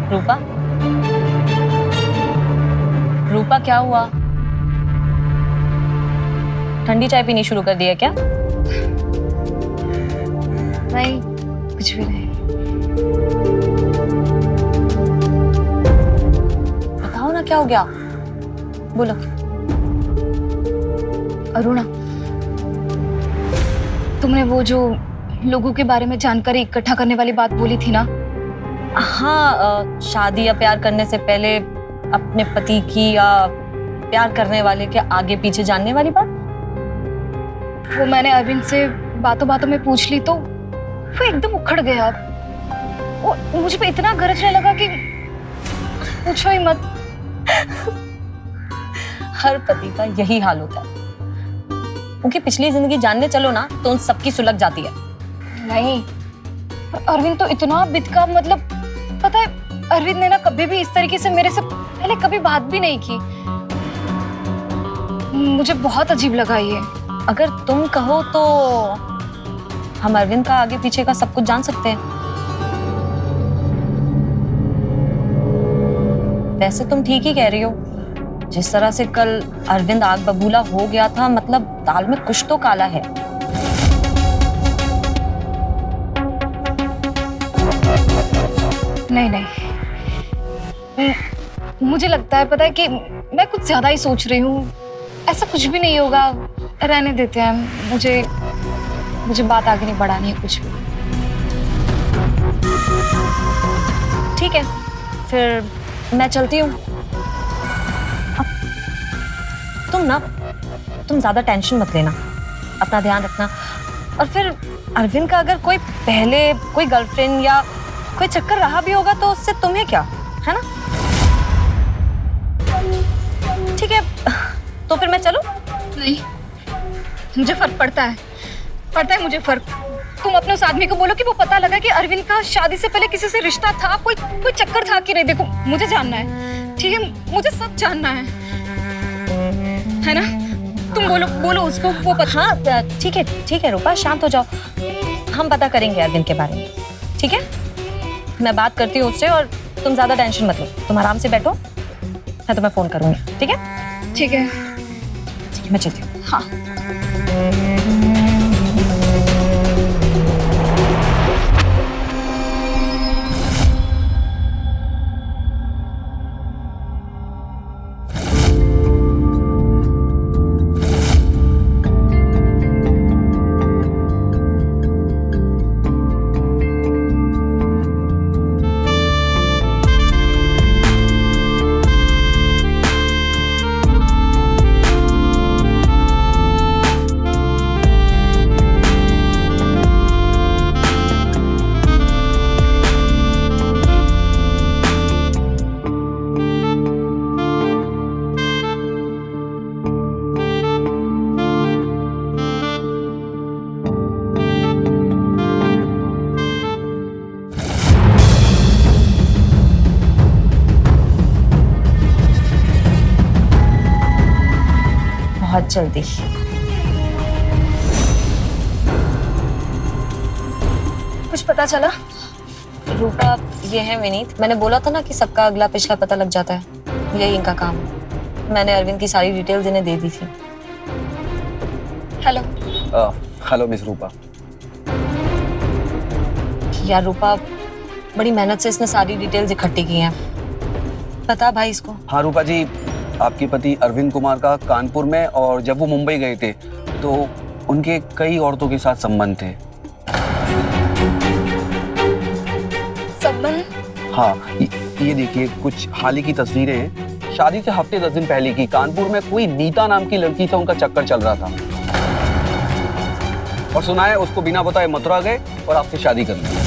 रूपा, रूपा क्या हुआ? ठंडी चाय पीनी शुरू कर दी है क्या?
नहीं, कुछ भी नहीं।
बताओ ना क्या हो गया, बोलो।
अरुणा, तुमने वो जो लोगों के बारे में जानकारी इकट्ठा करने वाली बात बोली थी ना?
हाँ, शादी या प्यार करने से पहले अपने पति की या प्यार करने वाले के आगे पीछे जानने वाली बात।
वो मैंने अरविंद से बातों बातों में पूछ ली तो वो एकदम उखड़ गया। वो मुझ पे इतना गरजने लगा कि पूछो ही मत।
हर पति का यही हाल होता है। उनकी पिछली जिंदगी जानने चलो ना तो उन सबकी सुलग जाती है।
नहीं, पर अरविंद तो इतना बितका, मतलब पता है अरविंद ने ना कभी भी इस तरीके से मेरे से पहले कभी बात भी नहीं की। मुझे बहुत अजीब लगा ये।
अगर तुम कहो तो हम अरविंद का आगे पीछे का सब कुछ जान सकते हैं। वैसे तुम ठीक ही कह रही हो। जिस तरह से कल अरविंद आग बबूला हो गया था, मतलब दाल में कुछ तो काला है।
नहीं, मुझे लगता है, पता है कि मैं कुछ ज्यादा ही सोच रही हूँ। ऐसा कुछ भी नहीं होगा, रहने देते हैं। मुझे बात आगे नहीं बढ़ानी है कुछ भी।
ठीक है, फिर मैं चलती हूँ। तुम ज्यादा टेंशन मत लेना, अपना ध्यान रखना। और फिर अरविंद का अगर कोई गर्लफ्रेंड या कोई चक्कर रहा भी होगा तो उससे तुम्हें क्या, है ना? ठीक है, तो फिर मैं चलूं?
नहीं, मुझे फर्क पड़ता है मुझे फर्क। तुम अपने उस आदमी को बोलो कि वो पता लगा कि अरविंद का शादी से पहले किसी से रिश्ता था, कोई चक्कर था कि नहीं। देखो, मुझे जानना है, ठीक है? मुझे सब जानना है ना? तुम बोलो उसको, वो पता।
हाँ ठीक है रूपा, शांत हो जाओ। हम पता करेंगे अरविंद के बारे में, ठीक है? मैं बात करती हूँ उससे और तुम ज्यादा टेंशन मत लो। तुम आराम से बैठो, मैं तुम्हें फोन करूंगी, ठीक है?
ठीक है,
मैं चलती हूँ।
हाँ।
बहुत जल्दी।
कुछ पता चला?
रूपा, ये है विनीत। मैंने बोला था ना कि सबका अगला पिछला पता लग जाता है, यही इनका काम है। मैंने अरविंद की सारी डिटेल्स इन्हें दे दी थी।
हेलो।
हेलो मिस रूपा।
यार रूपा, बड़ी मेहनत से इसने सारी डिटेल्स इकट्ठी की हैं। बता भाई इसको।
हाँ रूपा जी, आपके पति अरविंद कुमार का कानपुर में, और जब वो मुंबई गए थे तो उनके कई औरतों के साथ संबंध थे।
संबंध?
हाँ, ये देखिए कुछ हाल ही की तस्वीरें हैं। शादी से हफ्ते 10 दिन पहले की, कानपुर में कोई नीता नाम की लड़की से उनका चक्कर चल रहा था। और सुना है उसको बिना बताए मथुरा गए और आपसे शादी कर ली।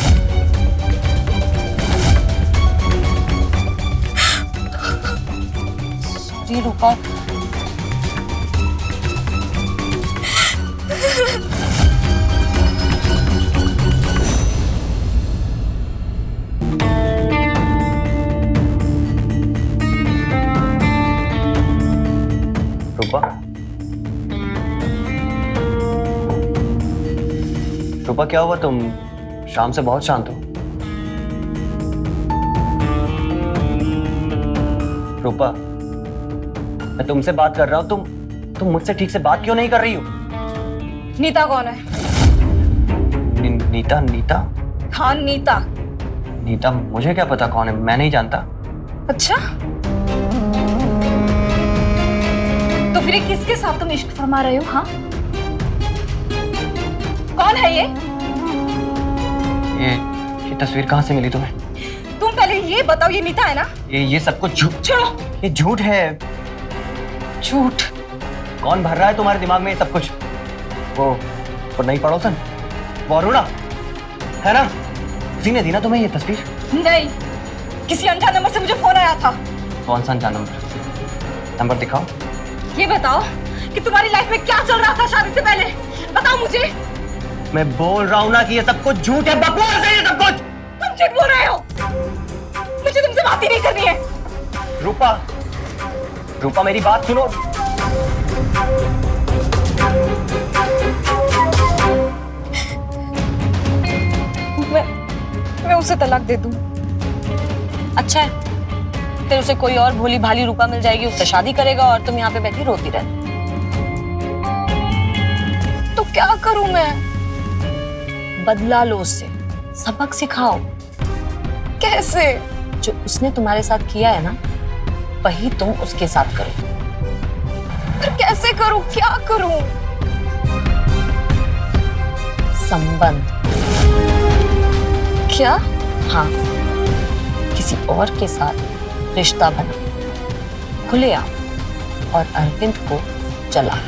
जी रूपा,
रूपा, रूपा क्या हुआ? तुम शाम से बहुत शांत हो। रूपा, मैं तुमसे बात कर रहा हूं, तुम मुझसे ठीक से बात क्यों नहीं कर रही हो?
नीता कौन है?
नीता? नीता?
हाँ नीता।
नीता मुझे क्या पता कौन है, मैं नहीं जानता।
अच्छा, तो फिर ये किसके साथ तुम इश्क फरमा रहे हो? हाँ, कौन है ये
तस्वीर कहाँ से मिली तुम्हें?
तुम पहले ये बताओ, ये नीता है ना?
ये सब कुछ झूठ।
छोड़ो।
ये झूठ है।
झूठ?
कौन भर रहा है तुम्हारे दिमाग में ये सब कुछ? वो नई पड़ोसन, वो अरुणा है ना? उसी ने दी ना तुम्हें ये तस्वीर?
नहीं, किसी अनजान नंबर से मुझे फोन आया था।
कौन सा अनजान नंबर दिखाओ।
ये बताओ कि तुम्हारी लाइफ में क्या चल रहा था शादी से पहले, बताओ मुझे।
मैं बोल रहा हूँ ना कि ये सब कुछ झूठ है, बकवास है ये सब कुछ।
तुम झूठ बोल रहे हो, मुझे तुमसे बात ही नहीं करनी है।
रूपा मेरी बात सुनो।
मैं उसे तलाक दे दूं।
अच्छा है, फिर उसे कोई और भोली भाली रूपा मिल जाएगी, उससे शादी करेगा और तुम यहाँ पे बैठी रोती रहे।
तो क्या करूं मैं?
बदला लो उससे, सबक सिखाओ।
कैसे?
जो उसने तुम्हारे साथ किया है ना, वही तुम उसके साथ करो।
फिर कैसे करूं, क्या करूं?
संबंध।
क्या?
हाँ, किसी और के साथ रिश्ता बना, खुलेआम, और अरविंद को जला।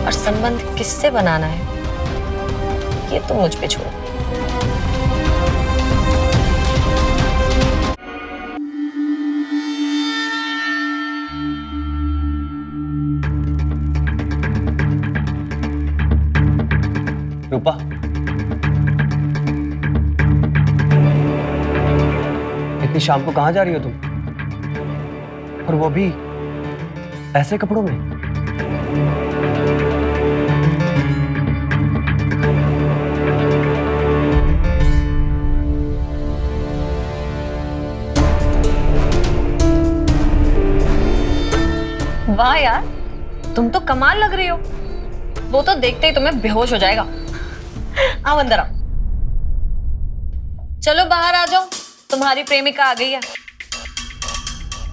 और संबंध किससे बनाना है ये तुम मुझ पे छोड़ो।
रूपा, इतनी शाम को कहाँ जा रही हो तुम? और वो भी ऐसे कपड़ों में?
वाह यार, तुम तो कमाल लग रही हो। वो तो देखते ही तुम्हें बेहोश हो जाएगा। आओ अंदर आओ। चलो बाहर आ जाओ, तुम्हारी प्रेमिका आ गई है।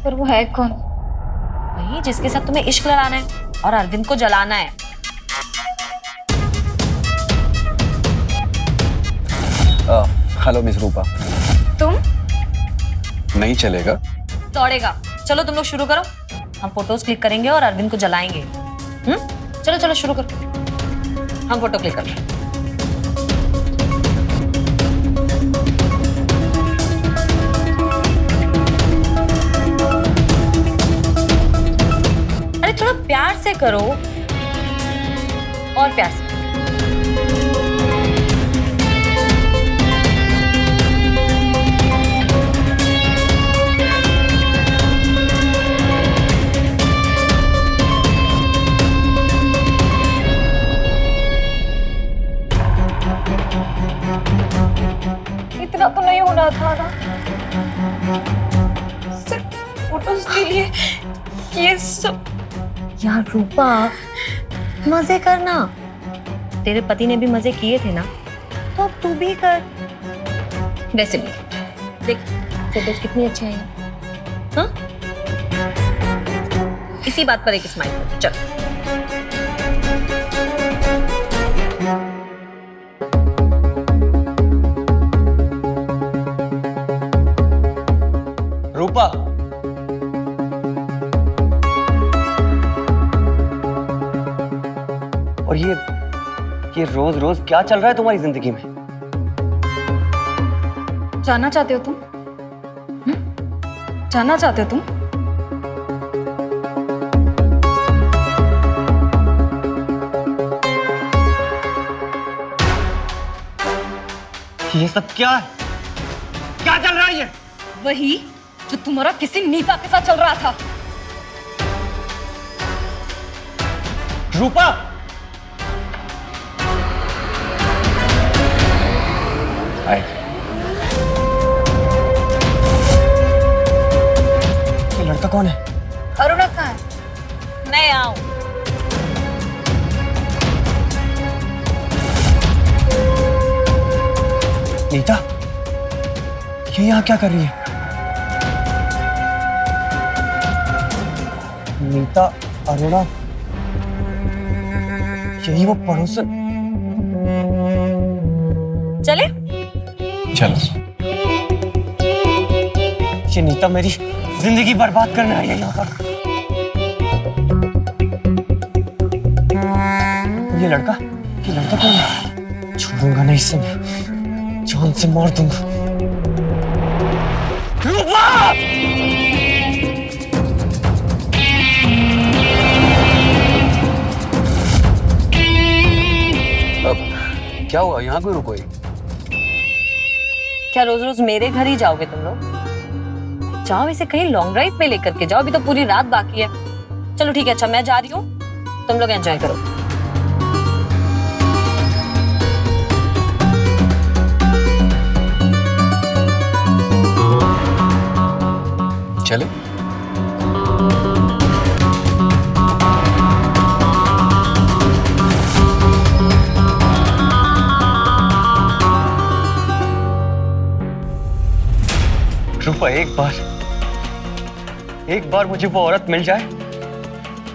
पर वो है कौन?
वही जिसके साथ तुम्हें इश्क लड़ाना है और अरविंद को जलाना है।
हेलो मिस रूपा।
तुम?
नहीं चलेगा?
दौड़ेगा। चलो तुम लोग शुरू करो, हम फोटोज क्लिक करेंगे और अरविंद को जलाएंगे। चलो चलो शुरू करो, हम फोटो क्लिक कर रहे हैं। अरे थोड़ा प्यार से करो, और प्यार से।
इतना तो नहीं होना था ना, सिर्फ फोटोज के लिए ये सब।
यार रूपा, मजे करना। तेरे पति ने भी मजे किए थे ना, तो अब तू भी कर। वैसे भी देख फोटोज कितनी अच्छी आई हैं। हाँ? इसी बात पर एक स्माइल कर। चल
ये रोज रोज क्या चल रहा है तुम्हारी जिंदगी में?
जानना चाहते हो तुम? जानना चाहते हो तुम?
ये सब क्या है? क्या चल रहा है ये?
वही जो तुम्हारा किसी नीता के साथ चल रहा था।
रूपा! ये लड़का कौन है?
अरुणा कहाँ है? मैं आऊं।
नीता, ये यहाँ क्या कर रही है? नीता, अरुणा, यही वो पड़ोसन।
चले?
चलो। ये नीता मेरी जिंदगी बर्बाद करने आई है यहाँ पर। ये लड़का कौन है? छोड़ूंगा नहीं इसे मैं, जान से मार दूंगा। रूपा!
क्या हुआ? यहाँ क्यों रुको?
क्या रोज रोज मेरे घर ही जाओगे तुम लोग? जाओ इसे कहीं लॉन्ग ड्राइव पे लेकर के जाओ, अभी तो पूरी रात बाकी है। चलो ठीक है, अच्छा मैं जा रही हूँ, तुम लोग एंजॉय करो।
चले?
रूपा, एक बार मुझे वो औरत मिल जाए,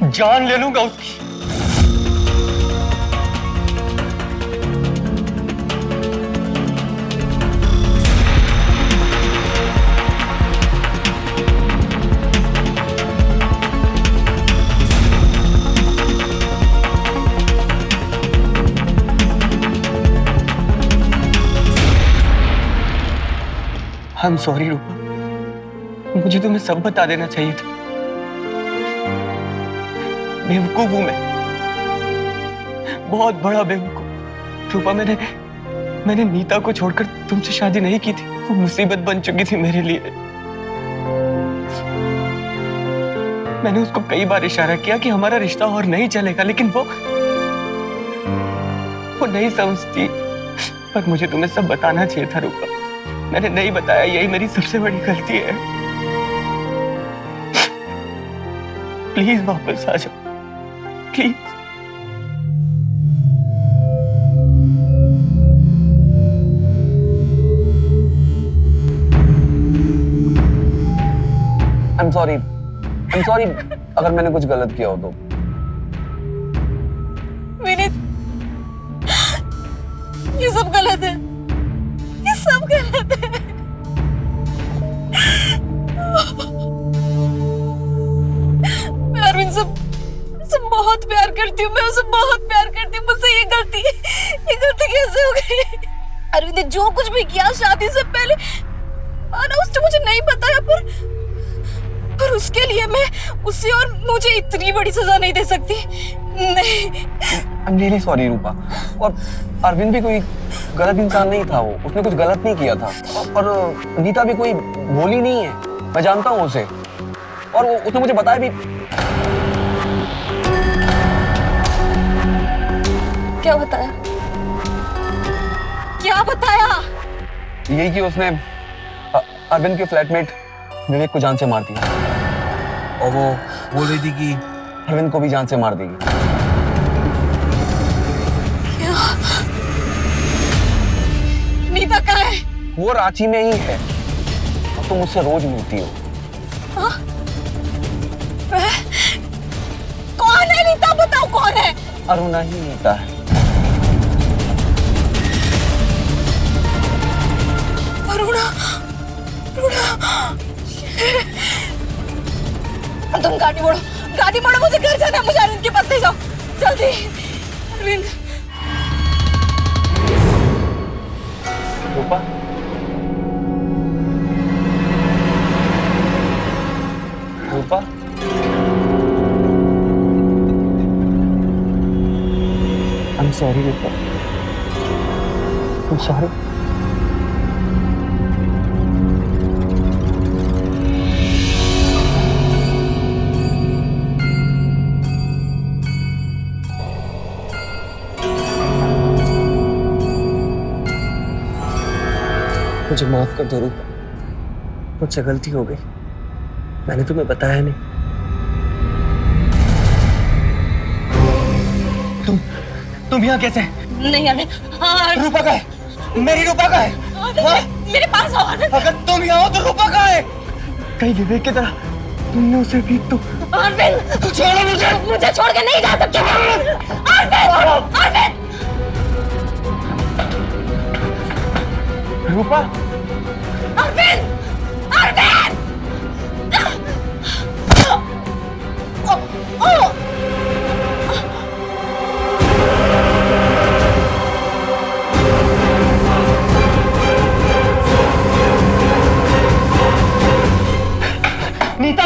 जान ले लूंगा उसकी। आई एम सॉरी रूपा, मुझे तुम्हें सब बता देना चाहिए था। बेवकूफ हूं मैं, बहुत बड़ा बेवकूफ। रूपा, मैंने नीता को छोड़कर तुमसे शादी नहीं की थी, वो मुसीबत बन चुकी थी मेरे लिए। मैंने उसको कई बार इशारा किया कि हमारा रिश्ता और नहीं चलेगा, लेकिन वो नहीं समझती। पर मुझे तुम्हें सब बताना चाहिए था रूपा, मैंने नहीं बताया, यही मेरी सबसे बड़ी गलती है। प्लीज वापस आ जाओ, प्लीज।
I'm sorry अगर मैंने कुछ गलत किया हो तो।
विनीत, ये सब गलत है, ये सब गलत है। मैं अरविंद से बहुत प्यार करती हूँ, मैं उसे बहुत प्यार करती हूँ। मुझसे ये गलती कैसे हो गई? अरविंद ने जो कुछ भी किया शादी से पहले, माना उसने मुझे नहीं बताया, पर उसके लिए मैं उसे और मुझे इतनी बड़ी सजा नहीं दे सकती। नहीं।
I'm really sorry रूपा। और अरविंद भी कोई गलत इंसान नहीं था, वो उसने कुछ गलत नहीं किया था। और नीता भी कोई भोली नहीं है, मैं जानता हूँ उसे, और उसने मुझे बताया भी।
क्या बताया? क्या बताया?
यही कि उसने अरविंद के फ्लैटमेट विवेक को जान से मार दिया, और वो बोल रही थी कि अरविंद को भी जान से मार देगी।
नीता कहाँ है?
वो रांची में ही है, और तुम मुझसे रोज मिलती हो।
कौन है नीता? बताओ कौन है?
अरुणा ही नीता है।
अरुणा, तुम गाड़ी मोड़ो, मुझे घर जाना है, मुझे अरविंद के पास ले जाओ जल्दी। Arvind,
I'm sorry, Rupa. I'm sorry. मुझे माफ कर दो रूपा, मुझसे गलती हो गई, मैंने तुम्हें बताया नहीं। तुम यहाँ कैसे?
नहीं अरे हाँ
रूपा का है, मेरी रूपा का है। हाँ?
मेरे पास आओ अरे
अगर तुम यहाँ हो तो रूपा का है। कहीं विवेक की तरह तुमने उसे भी तो
अरविंद
छोड़ो मुझे,
मुझे छोड़ के नहीं जा सकते अरविंद अरविंद
रूपा।
अरविंद अरविंद
नीता,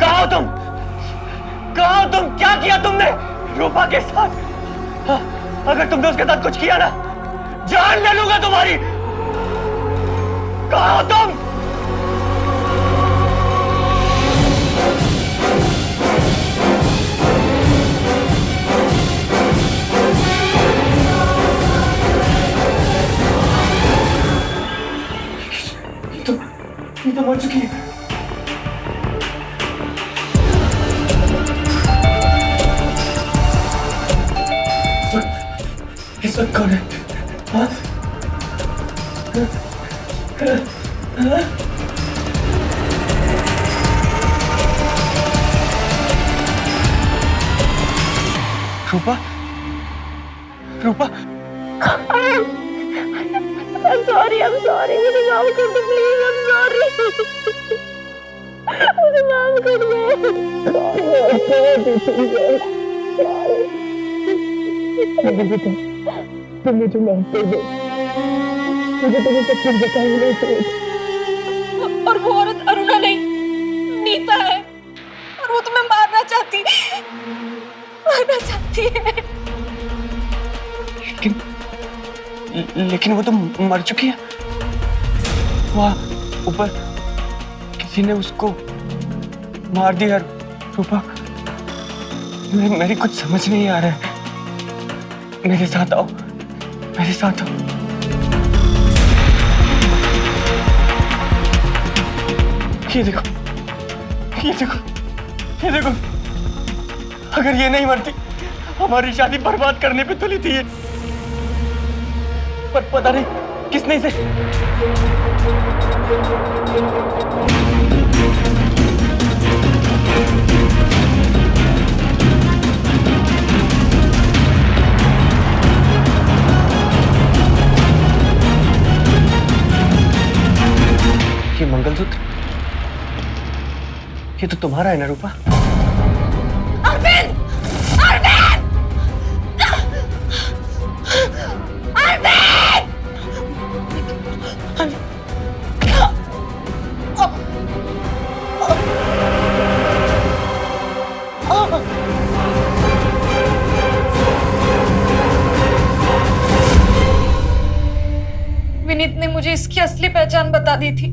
कहाँ हो तुम? कहाँ हो तुम? क्या किया तुमने रूपा के साथ? हाँ, अगर तुमने उसके साथ कुछ किया ना, जान ले लूंगा तुम्हारी। कहाँ हो तुम? ये तो मर चुकी है। इस वक्त कौन है? हाँ? रूपा, रूपा,
I'm sorry, मुझे माफ कर दो प्लीज, I'm sorry, मुझे माफ कर दो। तुम मुझे माफ कर दो, मुझे तुम्हें सब कुछ बताया नहीं चाहिए। और वो औरत अरुणा नहीं, नीता है, और वो तुम्हें मारना चाहती है।
लेकिन वो तो मर चुकी है। वहाँ ऊपर किसी ने उसको मार दिया। रूपा, मेरी कुछ समझ नहीं आ रहा है। मेरे साथ आओ, मेरे साथ आओ। ये देखो, ये देखो, ये देखो। अगर ये नहीं मरती, हमारी शादी बर्बाद करने पे तुली थी ये। पर पता नहीं किसने इसे। ये मंगलसूत्र, ये तो तुम्हारा है ना रूपा?
अरविंद! अरविंद!
विनीत ने मुझे इसकी असली पहचान बता दी थी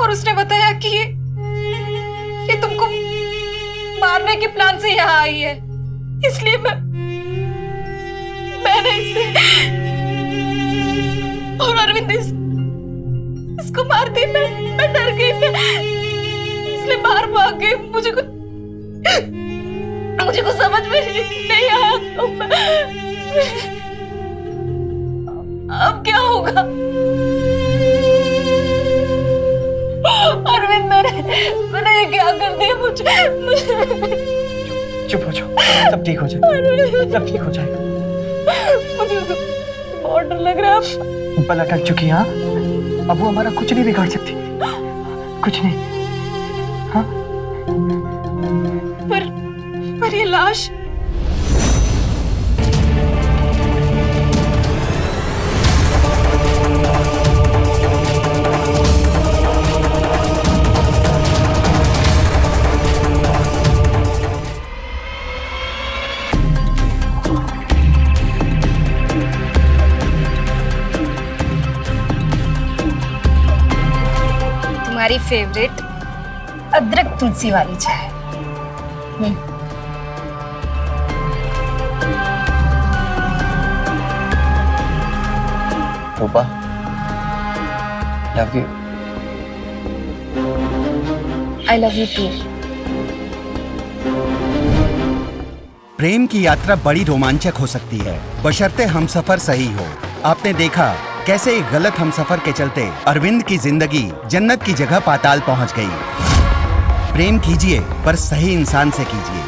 और उसने बताया कि ये तुमको मारने के प्लान से यहाँ आई है, इसलिए मैंने इसे और अरविंद इसको मार दी। मैं डर गई, इसलिए बाहर भाग गई। मुझे कुछ समझ में नहीं आया। अब क्या होगा? अरविंद, मैंने ये क्या कर दिया? मुझे
चुप हो जाओ, सब ठीक हो जाएगा, सब ठीक हो जाएगा।
मुझे तो बहुत डर लग रहा है।
बला टल चुकी। हाँ, अब वो हमारा कुछ नहीं बिगाड़ सकती, कुछ नहीं। हाँ,
पर ये लाश तुम्हारी फेवरेट अदरक तुलसी वाली चाय।
Rupa, love you.
I love you too.
प्रेम की यात्रा बड़ी रोमांचक हो सकती है, बशर्ते हमसफर सही हो। आपने देखा कैसे एक गलत हमसफर के चलते अरविंद की जिंदगी जन्नत की जगह पाताल पहुंच गई। प्रेम कीजिए पर सही इंसान से कीजिए।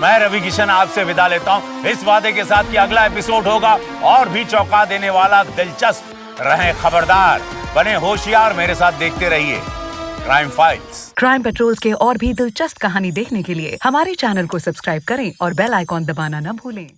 मैं रवि किशन आपसे विदा लेता हूं, इस वादे के साथ कि अगला एपिसोड होगा और भी चौंका देने वाला, दिलचस्प। रहें खबरदार, बने होशियार, मेरे साथ देखते रहिए क्राइम फाइल्स।
क्राइम पेट्रोल्स के और भी दिलचस्प कहानी देखने के लिए हमारे चैनल को सब्सक्राइब करें और बेल आइकॉन दबाना न भूलें।